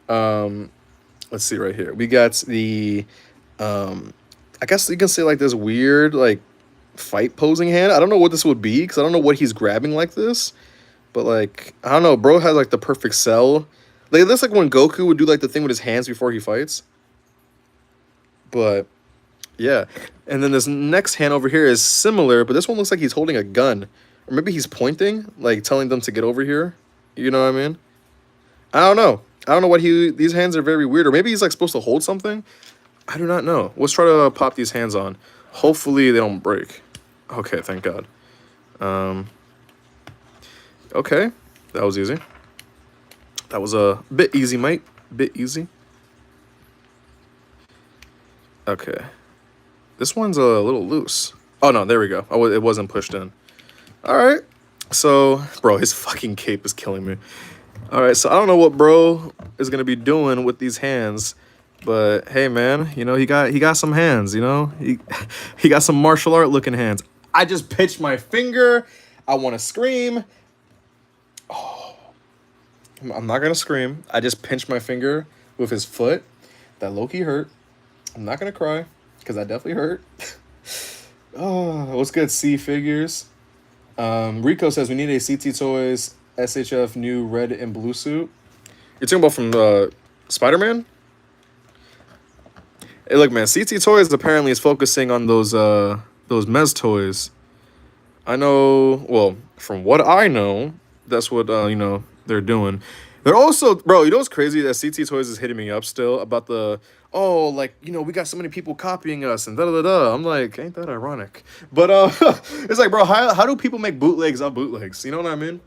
Let's see right here. We got the I guess you can say like this weird like fight posing hand. I don't know what this would be because I don't know what he's grabbing like this. But like, I don't know. Bro has like the perfect cell. Like, it looks like when Goku would do like the thing with his hands before he fights. But yeah, and then this next hand over here is similar, but this one looks like he's holding a gun, or maybe he's pointing, like telling them to get over here. You know what I mean? I don't know. I don't know what he. These hands are very weird, or maybe he's like supposed to hold something. I do not know. Let's try to pop these hands on. Hopefully they don't break. Okay, thank God. Okay, that was easy. That was a bit easy, mate. Bit easy. Okay. This one's a little loose. Oh, no, there we go. Oh, it wasn't pushed in. All right. So, bro, his fucking cape is killing me. All right, so I don't know what bro is going to be doing with these hands. But, hey, man, you know, he got some hands, you know? He got some martial art looking hands. I just pitched my finger. I want to scream. Oh, I'm not going to scream. I just pinched my finger with his foot. That low-key hurt. I'm not going to cry because I definitely hurt. Oh, what's good, C Figures? Rico says we need a CT Toys SHF new red and blue suit. You're talking about from Spider-Man? Hey, look, man, CT Toys apparently is focusing on those Mez toys. I know, well, from what I know, that's what, you know, they're doing. They're also, bro, you know what's crazy? That CT Toys is hitting me up still about the, oh, like, you know, we got so many people copying us and da-da-da-da. I'm like, ain't that ironic? But, it's like, bro, how do people make bootlegs of bootlegs? You know what I mean?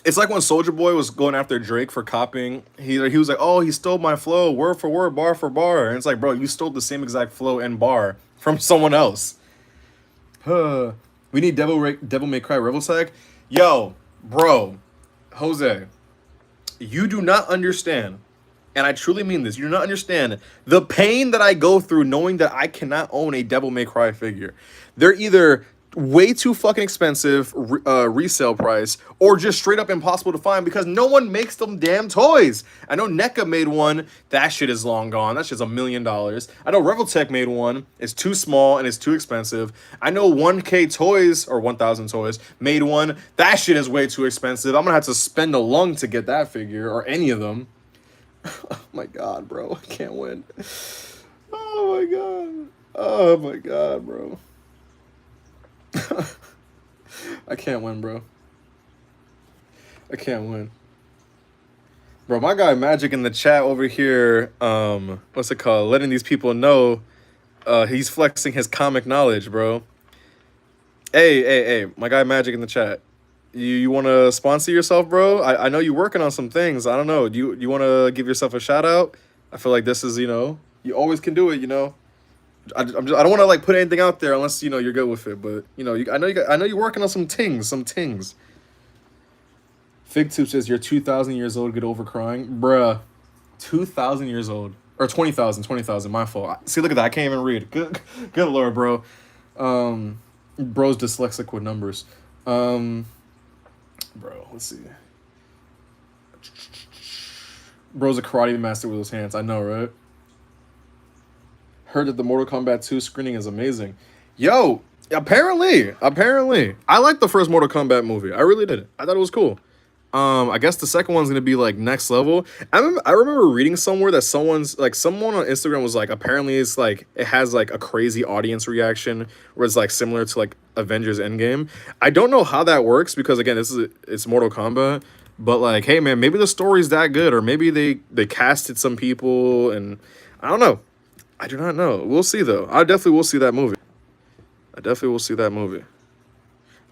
It's like when Soulja Boy was going after Drake for copying. He was like, oh, he stole my flow, word for word, bar for bar. And it's like, bro, you stole the same exact flow and bar from someone else. We need Devil May Cry Revel Tag. Yo, bro, Jose, you do not understand, and I truly mean this, you do not understand the pain that I go through knowing that I cannot own a Devil May Cry figure. They're either way too fucking expensive resale price or just straight up impossible to find because no one makes them damn toys. I know NECA made one. That shit is long gone. That shit's $1 million. I know Reveltech made one. It's too small and it's too expensive. I know 1K Toys or 1000 Toys made one. That shit is way too expensive. I'm gonna have to spend a lung to get that figure or any of them. Oh my God, bro. I can't win. Oh my God. Oh my God, bro. I can't win, bro. I can't win. Bro, my guy Magic in the chat over here, what's it called? Letting these people know he's flexing his comic knowledge, bro. Hey, my guy Magic in the chat. You want to sponsor yourself, bro? I know you're working on some things. I don't know. Do you want to give yourself a shout out? I feel like this is, you know, you always can do it, you know. I don't want to like put anything out there unless, you know, you're good with it. But, you know, I know you're working on some tings. FigTube says you're 2,000 years old. Get over crying, bruh. 2,000 years old or 20,000. My fault. See, look at that. I can't even read. Good Lord, bro. Bro's dyslexic with numbers. Bro, let's see. Bro's a karate master with his hands. I know, right? Heard that the Mortal Kombat 2 screening is amazing. Yo, apparently. I liked the first Mortal Kombat movie. I really did. I thought it was cool. I guess the second one's gonna be like next level. I remember reading somewhere that someone on Instagram was like, apparently it's like it has like a crazy audience reaction where it's like similar to like Avengers Endgame. I don't know how that works because again, it's Mortal Kombat. But like, hey man, maybe the story's that good, or maybe they casted some people, and I don't know. I do not know. We'll see though. I definitely will see that movie.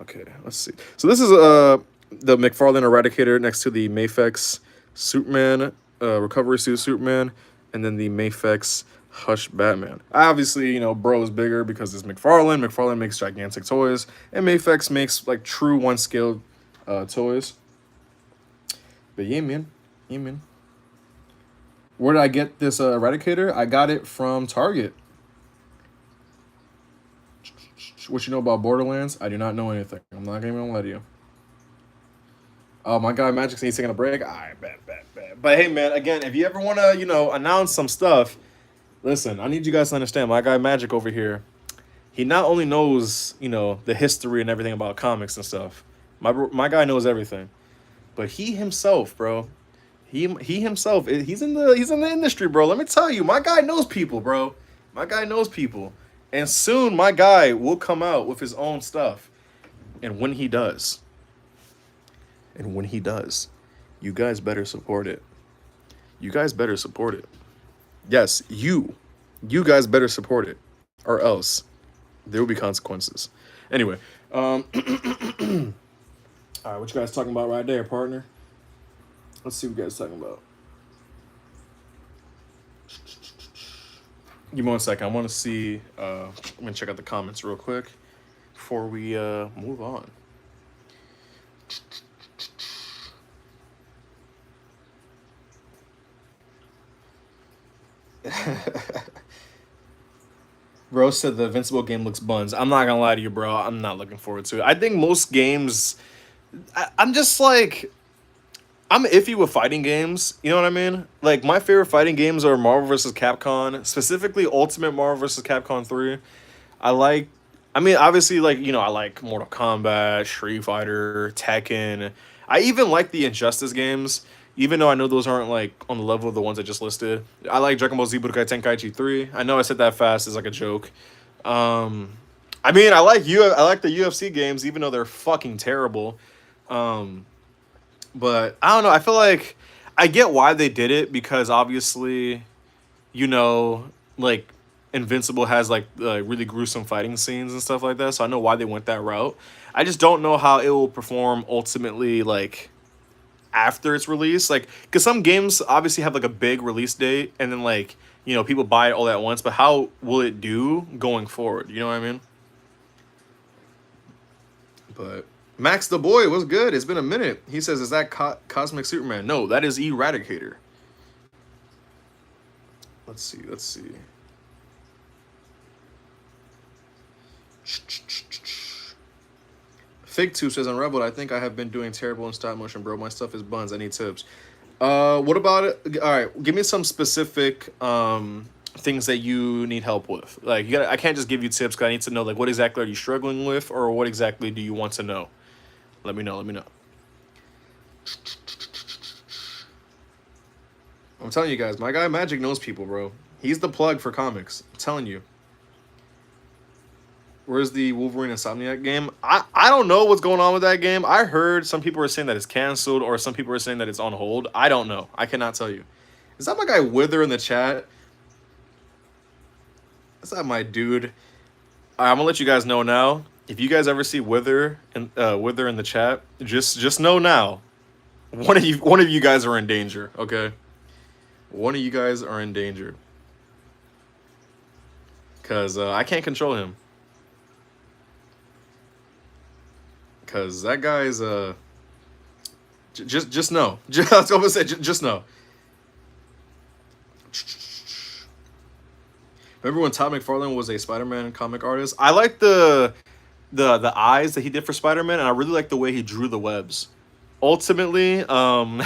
Okay, let's see. So this is the Mcfarlane Eradicator next to the Mafex Superman, recovery suit Superman, and then the Mafex Hush Batman. Obviously, you know, bro is bigger because it's Mcfarlane. Mcfarlane makes gigantic toys, and Mafex makes like true one-scale toys. But yeah, man. Where did I get this Eradicator? I got it from Target. What you know about Borderlands? I do not know anything. I'm not even gonna lie to you. Oh, my guy Magic's he's taking a break. All right, bet. But hey, man, again, if you ever want to, you know, announce some stuff, listen, I need you guys to understand. My guy Magic over here, he not only knows, you know, the history and everything about comics and stuff. My guy knows everything. But he himself, bro, he himself, he's in the industry, bro. Let me tell you, my guy knows people, bro. My guy knows people, and soon my guy will come out with his own stuff. And when he does, you guys better support it. You guys better support it. Yes, you guys better support it, or else there will be consequences. Anyway, all right, what you guys talking about right there, partner? Let's see what you guys talking about. Give me 1 second. I want to see. I'm gonna check out the comments real quick before we move on. Bro said the Invincible game looks buns. I'm not gonna lie to you, bro. I'm not looking forward to it. I think most games. I'm just like. I'm iffy with fighting games. You know what I mean? Like, my favorite fighting games are Marvel vs. Capcom, specifically Ultimate Marvel vs. Capcom 3. I like. I mean, obviously, like, I like Mortal Kombat, Street Fighter, Tekken. I even like the Injustice games, even though I know those aren't, like, on the level of the ones I just listed. I like Dragon Ball Z Budokai Tenkaichi 3. I know I said that fast as, like, a joke. I mean, I like the UFC games, even though they're fucking terrible. But I don't know. I feel like I get why they did it, because obviously, like, Invincible has like really gruesome fighting scenes and stuff like that. So I know why they went that route. I just don't know how it will perform ultimately, like, after its release. Like, because some games obviously have like a big release date, and then, like, people buy it all at once. But how will it do going forward? You know what I mean? But Max the Boy, what's good? It's been a minute. He says, is that Cosmic Superman? No, that is Eradicator. Let's see. Fig Tooth says, Unraveled, I think I have been doing terrible in stop motion, bro. My stuff is buns. I need tips. What about it? All right, give me some specific things that you need help with. Like, I can't just give you tips, because I need to know, like, what exactly are you struggling with, or what exactly do you want to know? Let me know. I'm telling you guys, my guy Magic knows people, bro. He's the plug for comics. I'm telling you. Where's the Wolverine Insomniac game? I don't know what's going on with that game. I heard some people are saying that it's canceled, or some people are saying that it's on hold. I don't know. I cannot tell you. Is that my guy Wither in the chat? Is that my dude? All right, I'm gonna let you guys know now. If you guys ever see Wither in the chat, just know now. One of you guys are in danger. Okay. One of you guys are in danger. Cause I can't control him. Cause that guy's just know. I was gonna say just know. Remember when Todd McFarlane was a Spider-Man comic artist? I like the eyes that he did for Spider-Man, and I really like the way he drew the webs. Ultimately, I mean,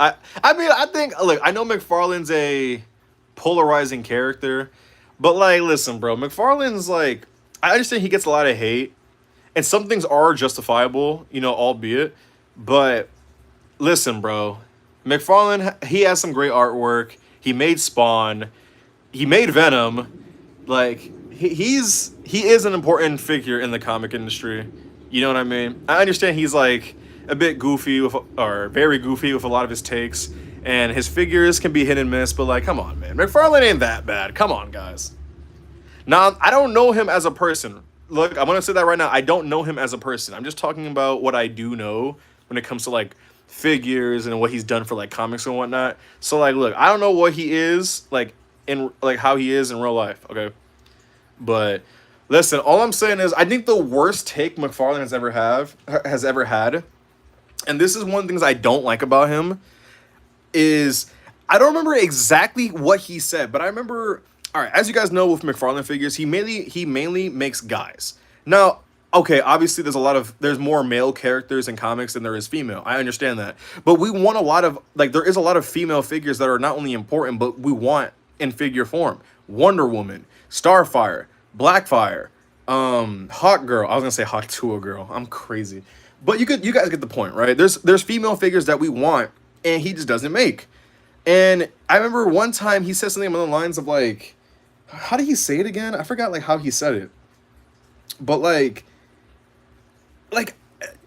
I think, look, I know McFarlane's a polarizing character, but, like, listen, bro, McFarlane's, like, I understand he gets a lot of hate, and some things are justifiable, albeit, but listen, bro, McFarlane, he has some great artwork. He made Spawn. He made Venom. Like, he is an important figure in the comic industry. You know what I mean? I understand he's, like, a bit goofy or very goofy with a lot of his takes, and his figures can be hit and miss, but, like, come on, man. McFarlane ain't that bad. Come on, guys. Now, I don't know him as a person. Look, I'm going to say that right now. I don't know him as a person. I'm just talking about what I do know when it comes to, like, figures and what he's done for, like, comics and whatnot. So, like, look, I don't know what he is, like, in, like, how he is in real life, okay? But listen, all I'm saying is I think the worst take McFarlane has ever had, and this is one of the things I don't like about him, is I don't remember exactly what he said, but I remember, all right, as you guys know with McFarlane figures, he mainly makes guys. Now, okay, obviously there's more male characters in comics than there is female. I understand that. But we want a lot of, like, there is a lot of female figures that are not only important, but we want in figure form. Wonder Woman, Starfire, Blackfire, Hawk Girl. I was gonna say Hawk Tuah Girl. I'm crazy. But you guys get the point, right? There's female figures that we want, and he just doesn't make. And I remember one time he said something along the lines of like, how did he say it again? I forgot like how he said it, but like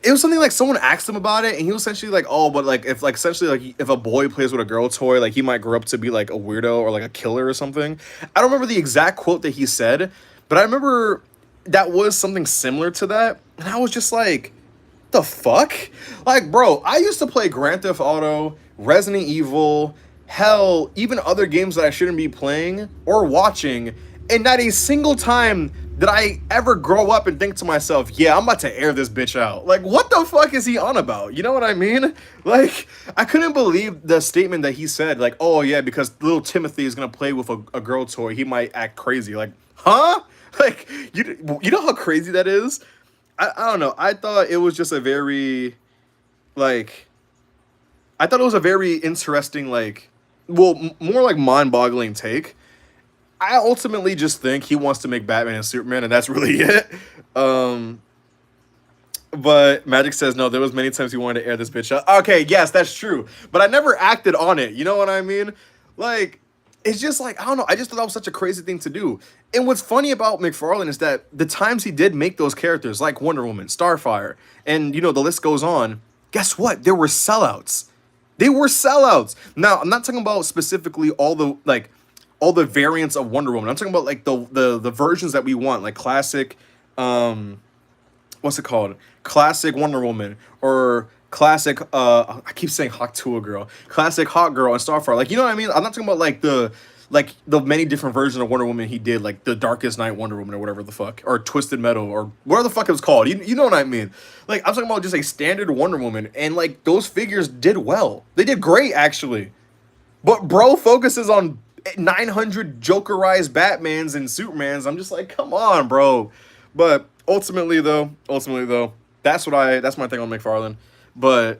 it was something like someone asked him about it, and he was essentially like, oh, but like if like essentially like if a boy plays with a girl toy, like he might grow up to be like a weirdo or like a killer or something. I don't remember the exact quote that he said, but I remember that was something similar to that, and I was just like, the fuck? Like, bro, I used to play Grand Theft Auto, Resident Evil, hell, even other games that I shouldn't be playing or watching, and not a single time did I ever grow up and think to myself, yeah, I'm about to air this bitch out. Like, what the fuck is he on about? You know what I mean? Like, I couldn't believe the statement that he said, like, oh yeah, because little Timothy is gonna play with a girl toy, he might act crazy. Like, huh? Like, you know how crazy that is? I don't know. I thought it was just a very, like, I thought it was a very interesting, like, well, more like mind-boggling take. I ultimately just think he wants to make Batman and Superman, and that's really it. But Magic says, no, there was many times he wanted to air this bitch out. Okay, yes, that's true. But I never acted on it. You know what I mean? Like, it's just like, I don't know. I just thought that was such a crazy thing to do. And what's funny about Mcfarlane is that the times he did make those characters, like Wonder Woman, Starfire, and, you know, the list goes on, guess what? There were sellouts. They were sellouts. Now, I'm not talking about specifically all the variants of Wonder Woman. I'm talking about like the versions that we want, like classic, what's it called? Classic Wonder Woman or classic. I keep saying Hawk Tuah Girl, classic Hawk Girl and Starfire. Like, you know what I mean? I'm not talking about like the many different versions of Wonder Woman he did, like the Darkest Night Wonder Woman or whatever the fuck, or Twisted Metal or whatever the fuck it was called. You know what I mean? Like, I'm talking about just a standard Wonder Woman, and like those figures did well. They did great actually. But bro focuses on 900 Jokerized Batmans and Supermans. I'm just like, come on, bro. But ultimately though, that's my thing on McFarlane. But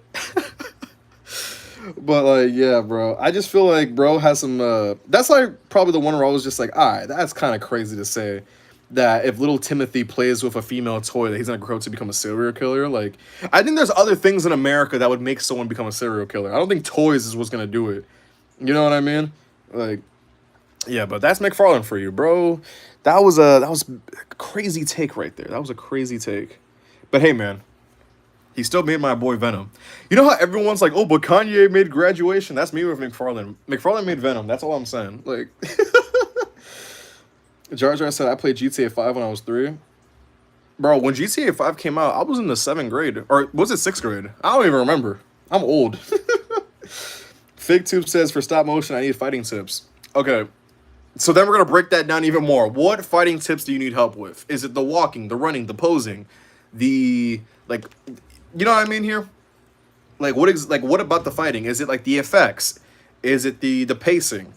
but like, yeah, bro. I just feel like bro has some that's like probably the one where I was just like, all right, that's kind of crazy to say that if little Timothy plays with a female toy that he's gonna grow up to become a serial killer. Like, I think there's other things in America that would make someone become a serial killer. I don't think toys is what's gonna do it. You know what I mean? Like, yeah, but that's McFarlane for you, bro. That was a crazy take right there. That was a crazy take. But hey, man, he still made my boy Venom. You know how everyone's like, oh, but Kanye made Graduation? That's me with McFarlane. McFarlane made Venom. That's all I'm saying. Like, Jar Jar said, I played GTA 5 when I was 3. Bro, when GTA 5 came out, I was in the 7th grade. Or was it 6th grade? I don't even remember. I'm old. FigTube says, for stop motion, I need fighting tips. Okay. So then we're going to break that down even more. What fighting tips do you need help with? Is it the walking, the running, the posing, the, like, you know what I mean here? Like, what about the fighting? Is it like the effects? Is it the pacing?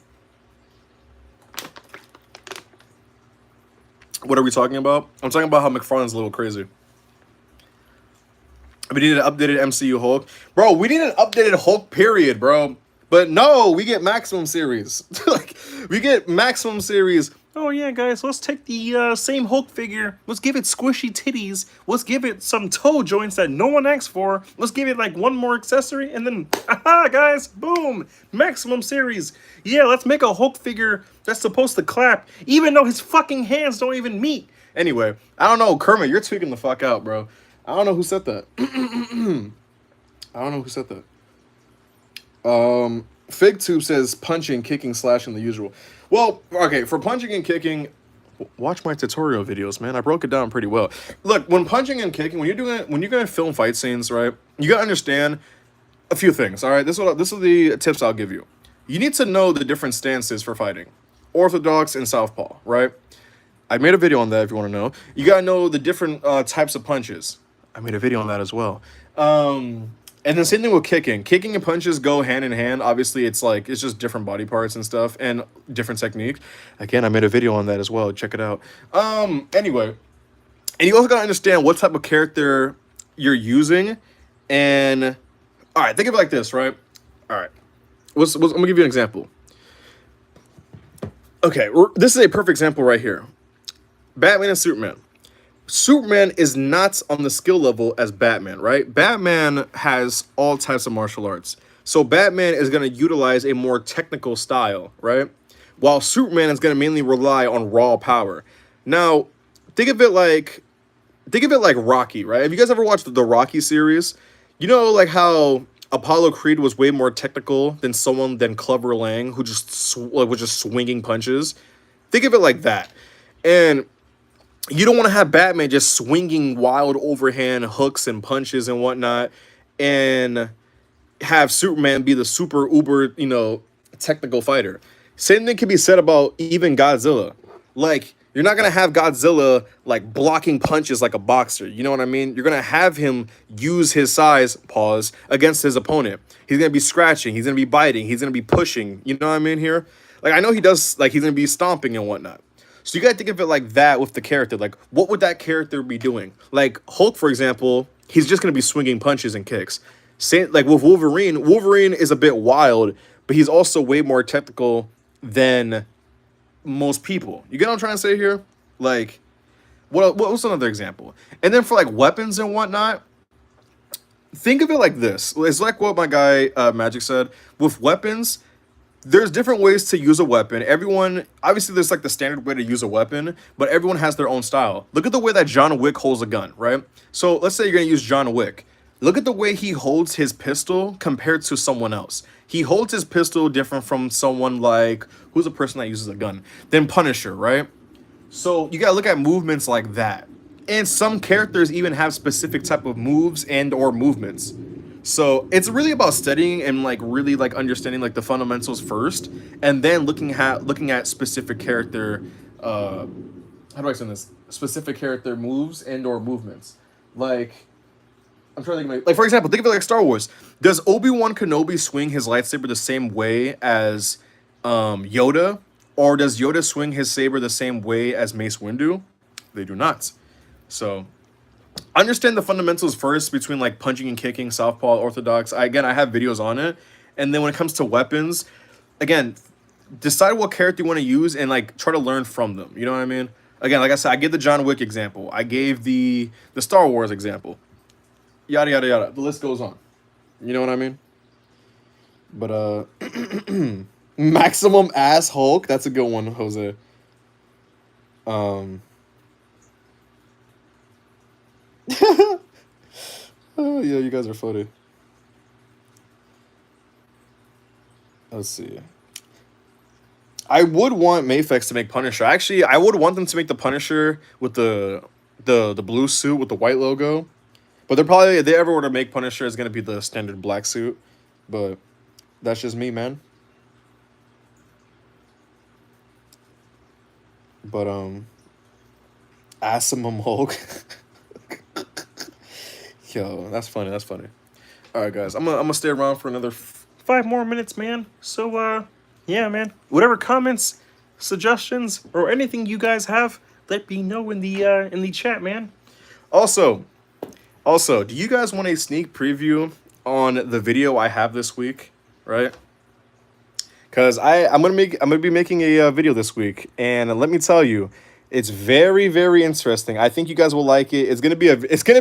What are we talking about? I'm talking about how McFarlane's a little crazy. We need an updated MCU Hulk. Bro, we need an updated Hulk, period, bro. But no, we get Maximum Series. Like, we get Maximum Series. Oh yeah, guys, let's take the same Hulk figure. Let's give it squishy titties. Let's give it some toe joints that no one asked for. Let's give it like one more accessory, and then, aha, guys, boom, Maximum Series. Yeah, let's make a Hulk figure that's supposed to clap, even though his fucking hands don't even meet. Anyway, I don't know, Kermit, you're tweaking the fuck out, bro. I don't know who said that. I don't know who said that. FigTube says punching, kicking, slashing, the usual. Well, okay, for punching and kicking, watch my tutorial videos, man. I broke it down pretty well. Look, when punching and kicking, when you're gonna film fight scenes, right? You gotta understand a few things. All right, this is the tips I'll give you. You need to know the different stances for fighting, orthodox and southpaw, right? I made a video on that if you want to know. You gotta know the different types of punches. I made a video on that as well. And then same thing with kicking. Kicking and punches go hand in hand. Obviously, it's just different body parts and stuff and different technique. Again, I made a video on that as well. Check it out. Anyway, and you also gotta understand what type of character you're using. And all right, think of it like this, right? All right, I'm gonna give you an example. Okay, this is a perfect example right here. Batman and Superman. Superman is not on the skill level as Batman, right? Batman has all types of martial arts. So Batman is going to utilize a more technical style, right? While Superman is going to mainly rely on raw power. Now, think of it like Rocky, right? Have you guys ever watched the Rocky series? You know, like how Apollo Creed was way more technical than Clubber Lang, who just was just swinging punches. Think of it like that, and you don't want to have Batman just swinging wild overhand hooks and punches and whatnot, and have Superman be the super uber, technical fighter. Same thing can be said about even Godzilla. Like, you're not gonna have Godzilla like blocking punches like a boxer. You know what I mean? You're gonna have him use his size, pause, against his opponent. He's gonna be scratching, he's gonna be biting, he's gonna be pushing. You know what I mean here? Like, I know he does, like, he's gonna be stomping and whatnot. So you gotta think of it like that with the character. Like, what would that character be doing? Like Hulk, for example, he's just gonna be swinging punches and kicks. Same like with Wolverine. Wolverine is a bit wild, but he's also way more technical than most people. You get what I'm trying to say here? Like, what's another example? And then for like weapons and whatnot, think of it like this. It's like what my guy Magic said. With weapons, there's different ways to use a weapon. Everyone, obviously, there's like the standard way to use a weapon, but everyone has their own style. Look at the way that John Wick holds a gun, right? So let's say you're gonna use John Wick. Look at the way he holds his pistol compared to someone else. He holds his pistol different from someone like, who's a person that uses a gun? Then Punisher, right? So you gotta look at movements like that. And some characters even have specific type of moves and or movements. So it's really about studying and like really like understanding like the fundamentals first, and then looking at specific character how do I say this? Specific character moves and or movements. Like, I'm trying to think like for example, think of it like Star Wars. Does Obi-Wan Kenobi swing his lightsaber the same way as Yoda? Or does Yoda swing his saber the same way as Mace Windu? They do not. So understand the fundamentals first between like punching and kicking, southpaw, orthodox. I have videos on it. And then when it comes to weapons, again, decide what character you want to use and like try to learn from them. You know what I mean? Again, like I said, I gave the John Wick example. I gave the Star Wars example. Yada yada yada. The list goes on. You know what I mean? But Maximum Ass Hulk. That's a good one, Jose. Oh yeah, you guys are funny. Let's see. I would want Mayfex to make Punisher. Actually, I would want them to make the Punisher with the blue suit with the white logo. But they're probably, if they ever were to make Punisher, it's gonna be the standard black suit. But that's just me, man. But Asimum Hulk. Yo, that's funny. That's funny. All right, guys. I'm gonna stay around for another 5 more minutes, man. So yeah, man. Whatever comments, suggestions, or anything you guys have, let me know in the chat, man. Also, do you guys want a sneak preview on the video I have this week? Right? Because I'm gonna be making a video this week, and let me tell you, it's very, very interesting. I think you guys will like it. It's gonna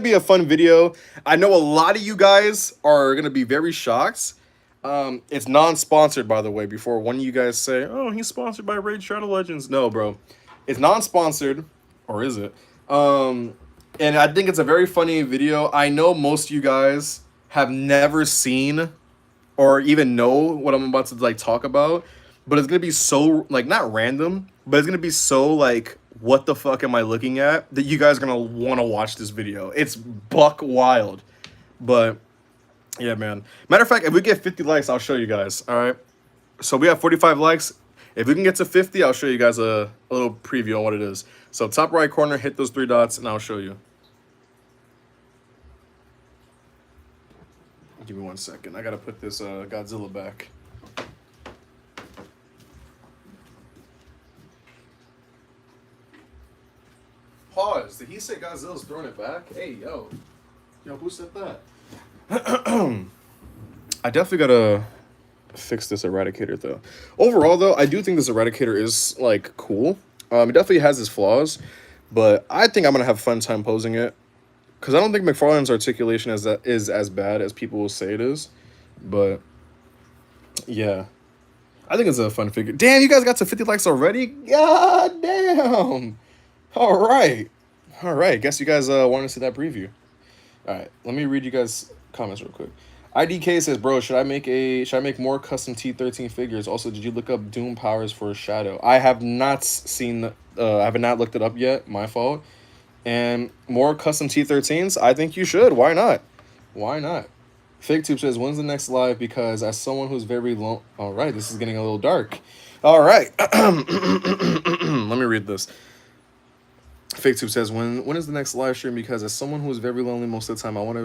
be a fun video. I know a lot of you guys are gonna be very shocked. It's non-sponsored, by the way. Before one of you guys say, "Oh, he's sponsored by Raid Shadow Legends," no, bro, it's non-sponsored, or is it? And I think it's a very funny video. I know most of you guys have never seen or even know what I'm about to like talk about, but it's gonna be so like not random, but it's gonna be so like what the fuck am I looking at that you guys are gonna want to watch this video. It's buck wild, but yeah, man. Matter of fact, if we get 50 likes, I'll show you guys. All right. So we have 45 likes. If we can get to 50, I'll show you guys a little preview on what it is. So top right corner, hit those 3 dots, and I'll show you. Give me 1 second. I gotta put this Godzilla back. Pause. Did he say Godzilla's throwing it back? Hey, yo. Yo, who said that? I definitely gotta fix this Eradicator, though. Overall, though, I do think this Eradicator is, like, cool. It definitely has its flaws. but I think I'm gonna have a fun time posing it because I don't think McFarlane's articulation is as bad as people will say it is. But yeah, I think it's a fun figure. Damn, you guys got to 50 likes already. God damn. All right, all right. Guess you guys want to see that preview. All right, let me read you guys comments real quick. IDK says, "Bro, should I make more custom T13 figures? Also, did you look up Doom powers for Shadow? I have not seen. I have not looked it up yet. My fault. And more custom T13s. I think you should. Why not? Why not?" FakeTube says, "When's the next live? Because as someone who's very low." All right, this is getting a little dark. All right, let me read this. FakeTube says, when is the next live stream? Because as someone who is very lonely most of the time, I want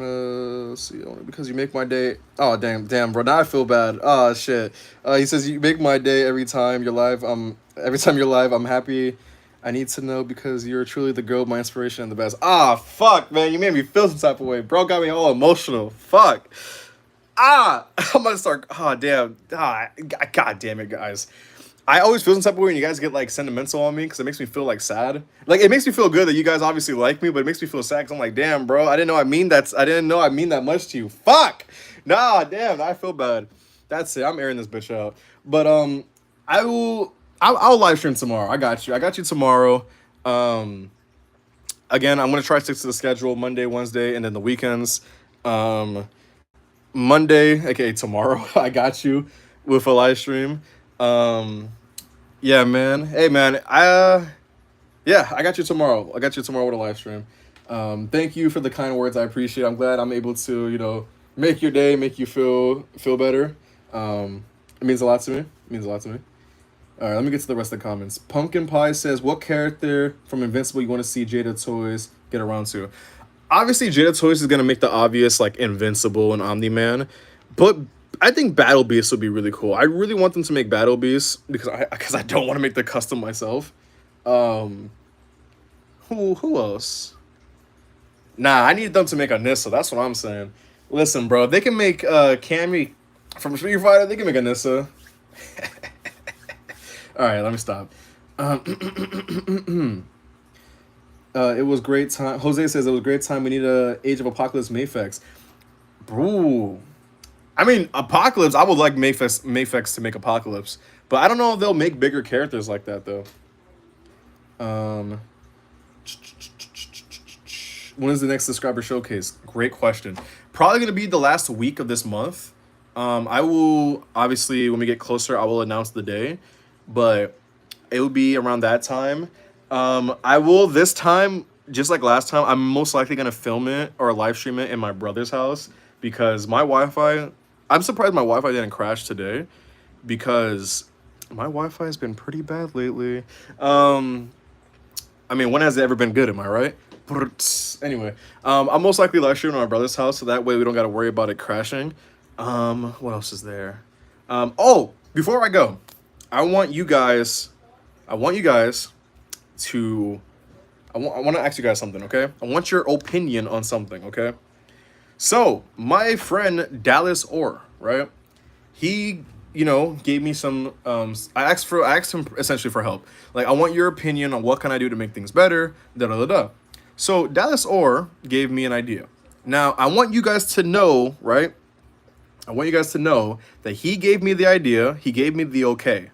to see, because you make my day. Oh, damn, bro. Now I feel bad. Oh, shit. He says, "You make my day every time you're live. Every time you're live, I'm happy. I need to know because you're truly the girl, my inspiration, and the best." Ah, fuck, man. You made me feel some type of way. Bro got me all emotional. Fuck. I'm gonna start. Oh, damn. God damn it, guys. I always feel some type of way when you guys get like sentimental on me because it makes me feel like sad. Like it makes me feel good that you guys obviously like me, but it makes me feel sad because I'm like, damn, bro, I didn't know I mean that much to you. Fuck. Nah, damn, I feel bad. That's it. I'm airing this bitch out. But I'll live stream tomorrow. I got you tomorrow. Again, I'm gonna try to stick to the schedule: Monday, Wednesday, and then the weekends. Monday, aka tomorrow, I got you with a live stream. Yeah, man. Hey, man. Yeah, I got you tomorrow. I got you tomorrow with a live stream. Thank you for the kind words. I appreciate it. I'm glad I'm able to, make your day, make you feel better. It means a lot to me. It means a lot to me. All right, let me get to the rest of the comments. Pumpkin Pie says, "What character from Invincible you want to see Jada Toys get around to?" Obviously, Jada Toys is gonna make the obvious like Invincible and Omni Man, but I think Battle Beast would be really cool. I really want them to make Battle Beast because I don't want to make the custom myself. Who else? Nah, I need them to make a Nissa. That's what I'm saying. Listen, bro, if they can make Cammy from Street Fighter, they can make a Nissa. All right, let me stop. It was great time. Jose says it was great time. We need a Age of Apocalypse Mayfex. Bro, I mean, Apocalypse, I would like Mayfex to make Apocalypse, but I don't know if they'll make bigger characters like that though. When is the next subscriber showcase? Great question. Probably gonna be the last week of this month. I will obviously, when we get closer, I will announce the day, but it will be around that time. I will this time, just like last time, I'm most likely gonna film it or live stream it in my brother's house because my Wi-Fi. I'm surprised my Wi-Fi didn't crash today because my Wi-Fi has been pretty bad lately. I mean, when has it ever been good? Am I right? Anyway, I'm most likely live streaming at my brother's house, so that way we don't got to worry about it crashing. What else is there? Oh, before I go, I want you guys to. I want to ask you guys something, okay? I want your opinion on something, okay? So, my friend Dallas Orr, right? He, gave me some I asked him essentially for help. Like, I want your opinion on what can I do to make things better, da da da da. So, Dallas Orr gave me an idea. Now, I want you guys to know, right? I want you guys to know that he gave me the idea, he gave me the okay?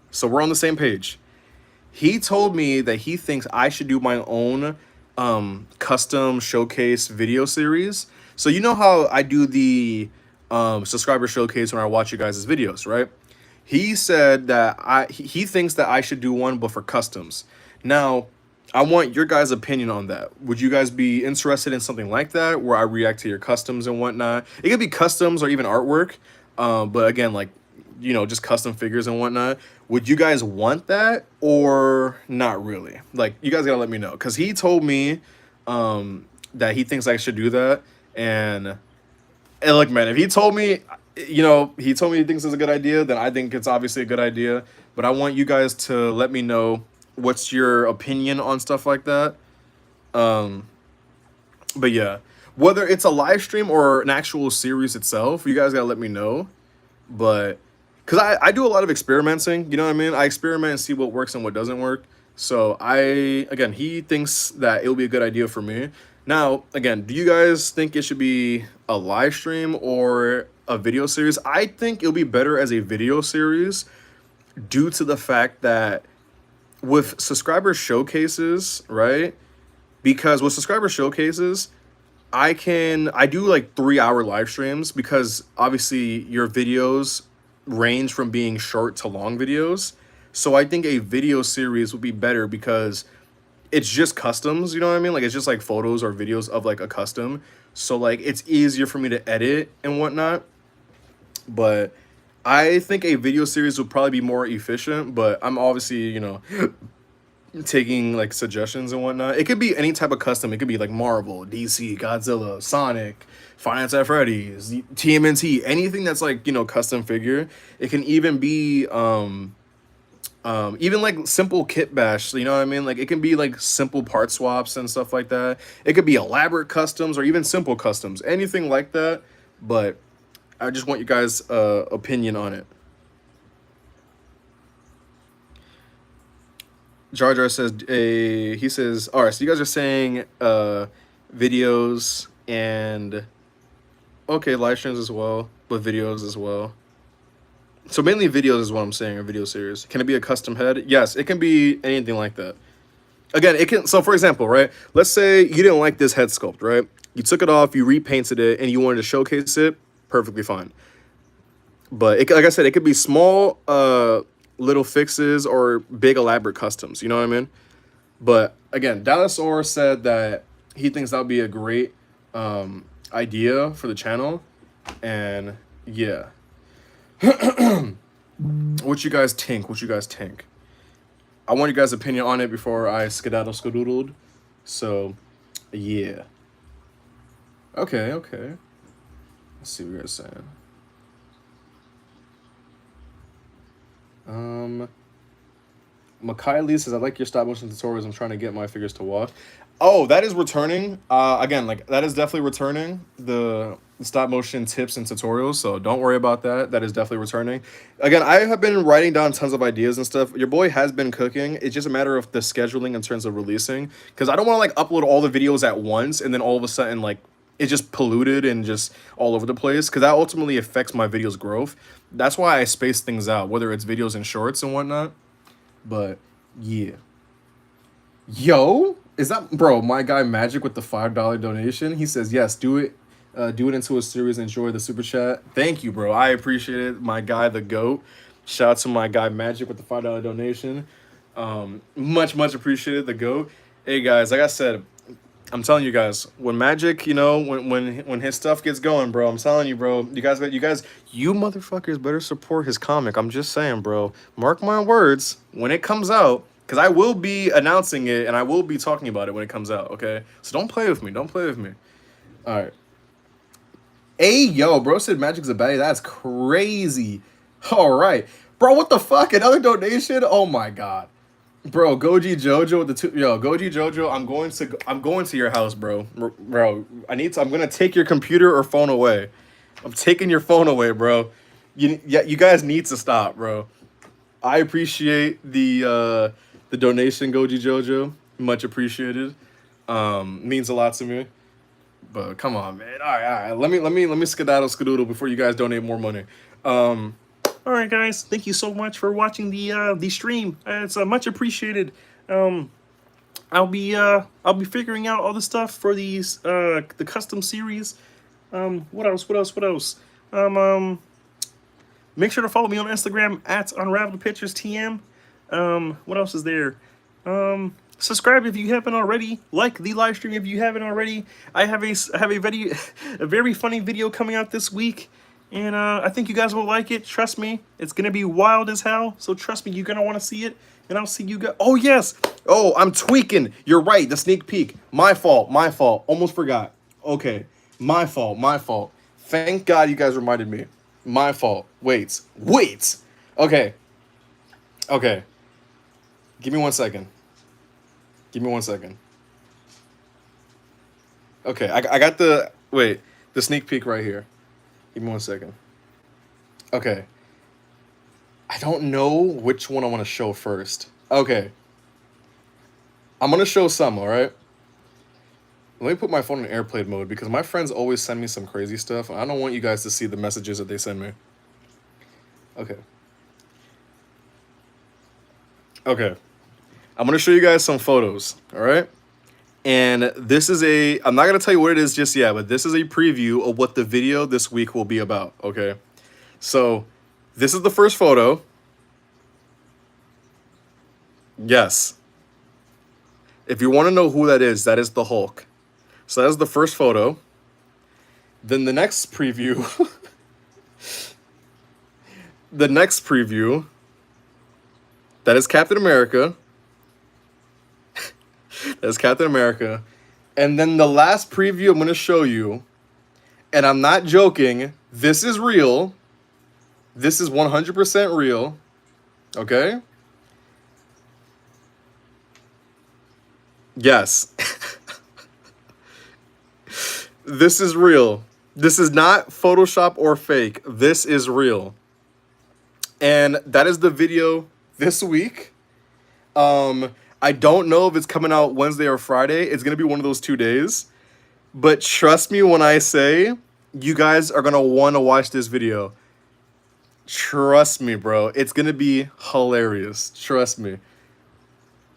So, we're on the same page. He told me that he thinks I should do my own custom showcase video series. So you know how I do the subscriber showcase when I watch you guys' videos, right? He said that he thinks that I should do one, but for customs. Now, I want your guys' opinion on that. Would you guys be interested in something like that, where I react to your customs and whatnot? It could be customs or even artwork, but again, like, just custom figures and whatnot. Would you guys want that or not really? Like, you guys gotta let me know. Because he told me that he thinks I should do that. And look, man, if he told me, he thinks it's a good idea, then I think it's obviously a good idea. But I want you guys to let me know what's your opinion on stuff like that. But yeah, whether it's a live stream or an actual series itself, you guys gotta let me know. But because I do a lot of experimenting, you know what I mean? I experiment and see what works and what doesn't work. So again, he thinks that it will be a good idea for me. Now, again, do you guys think it should be a live stream or a video series? I think it'll be better as a video series due to the fact that with subscriber showcases, right? Because with subscriber showcases, I do like 3 hour live streams because obviously your videos range from being short to long videos. So I think a video series would be better because it's just customs, you know what I mean? Like it's just like photos or videos of like a custom. So like it's easier for me to edit and whatnot. But I think a video series would probably be more efficient, but I'm obviously, taking like suggestions and whatnot. It could be any type of custom. It could be like Marvel, DC, Godzilla, Sonic, Finance at Freddy's, TMNT, anything that's like, custom figure. It can even be even like simple kit bash, you know what I mean? Like it can be like simple part swaps and stuff like that. It could be elaborate customs or even simple customs, anything like that. But I just want you guys' opinion on it. Jar Jar says, he says, all right, so you guys are saying videos and, okay, live streams as well, but videos as well. So mainly videos is what I'm saying, a video series. Can it be a custom head? Yes, it can be anything like that. Again, it can, so for example, right, let's say you didn't like this head sculpt, right? You took it off, you repainted it, and you wanted to showcase it, perfectly fine. But like I said, it could be small little fixes or big elaborate customs, you know what I mean? But again, Dallas said that he thinks that would be a great idea for the channel. And yeah. What you guys think? What you guys think? I want you guys' opinion on it before I skedaddled. So, yeah. Okay. Let's see what you guys are saying. Mcfarlane says, I like your stop motion tutorials. I'm trying to get my figures to walk. Oh, that is returning. Again, like that is definitely returning, the stop motion tips and tutorials. So don't worry about that. That is definitely returning. Again, I have been writing down tons of ideas and stuff. Your boy has been cooking. It's just a matter of the scheduling in terms of releasing. Because I don't want to like upload all the videos at once and then all of a sudden like it's just polluted and just all over the place. Because that ultimately affects my videos' growth. That's why I space things out, whether it's videos and shorts and whatnot. But yeah. Yo, is that bro, my guy Magic with the $5 donation? He says, yes, do it into a series, enjoy the super chat. Thank you, bro. I appreciate it. My guy, the GOAT. Shout out to my guy Magic with the $5 donation. Much appreciated, the GOAT. Hey guys, like I said, I'm telling you guys, when Magic, when his stuff gets going, bro, I'm telling you, bro, you motherfuckers better support his comic. I'm just saying, bro. Mark my words, when it comes out, because I will be announcing it and I will be talking about it when it comes out, okay? So don't play with me. Don't play with me. All right. Hey, yo, bro said Magic's a baddie. That's crazy. All right. Bro, what the fuck? Another donation? Oh, my God. Bro, Goji Jojo with the two. Yo, Goji Jojo, I'm going to your house, bro. Bro, I'm gonna take your computer or phone away. I'm taking your phone away, bro. You guys need to stop, bro. I appreciate the donation, Goji Jojo. Much appreciated. Means a lot to me. But come on, man. All right. Let me skedaddle before you guys donate more money. All right, guys. Thank you so much for watching the stream. It's much appreciated. I'll be figuring out all the stuff for these the custom series. What else? Make sure to follow me on Instagram at UnraveledPicturesTM. What else is there? Subscribe if you haven't already. Like the live stream if you haven't already. I have a very funny video coming out this week, and I think you guys will like it. Trust me, it's gonna be wild as hell. So trust me, you're gonna want to see it, and I'll see you guys. Oh yes. Oh, I'm tweaking. You're right. The sneak peek. My fault. Almost forgot. Okay. My fault. Thank God you guys reminded me. My fault. Wait. Okay. Give me 1 second. Okay, I got the sneak peek right here. Give me 1 second. Okay. I don't know which one I want to show first. Okay. I'm gonna show some, all right? Let me put my phone in airplane mode because my friends always send me some crazy stuff. And I don't want you guys to see the messages that they send me. Okay. Okay. I'm gonna show you guys some photos, all right? And this is I'm not gonna tell you what it is just yet, but this is a preview of what the video this week will be about, okay? So, this is the first photo. Yes. If you want to know who that is the Hulk. So that is the first photo. Then the next preview, that is Captain America. That's Captain America. And then the last preview I'm going to show you, and I'm not joking, this is real. This is 100% real. Okay? Yes. This is real. This is not Photoshop or fake. This is real. And that is the video this week. I don't know if it's coming out Wednesday or Friday. It's going to be one of those 2 days. But trust me when I say you guys are going to want to watch this video. Trust me, bro. It's going to be hilarious. Trust me.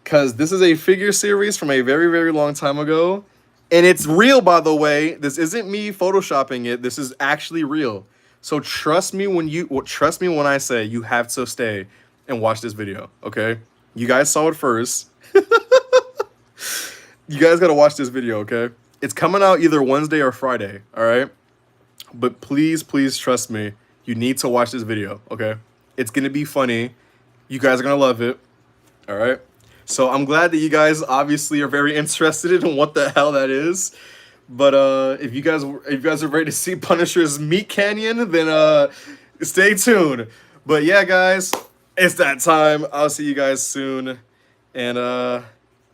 Because this is a figure series from a very, very long time ago. And it's real, by the way. This isn't me photoshopping it. This is actually real. So trust me when I say you have to stay and watch this video, okay? You guys saw it first. You guys got to watch this video, okay? It's coming out either Wednesday or Friday, all right? But please, please trust me. You need to watch this video, okay? It's going to be funny. You guys are going to love it, all right? So I'm glad that you guys obviously are very interested in what the hell that is. But if you guys are ready to see Punisher's Meat Canyon, then stay tuned. But yeah, guys, it's that time. I'll see you guys soon. And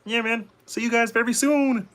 yeah, man, see you guys very soon.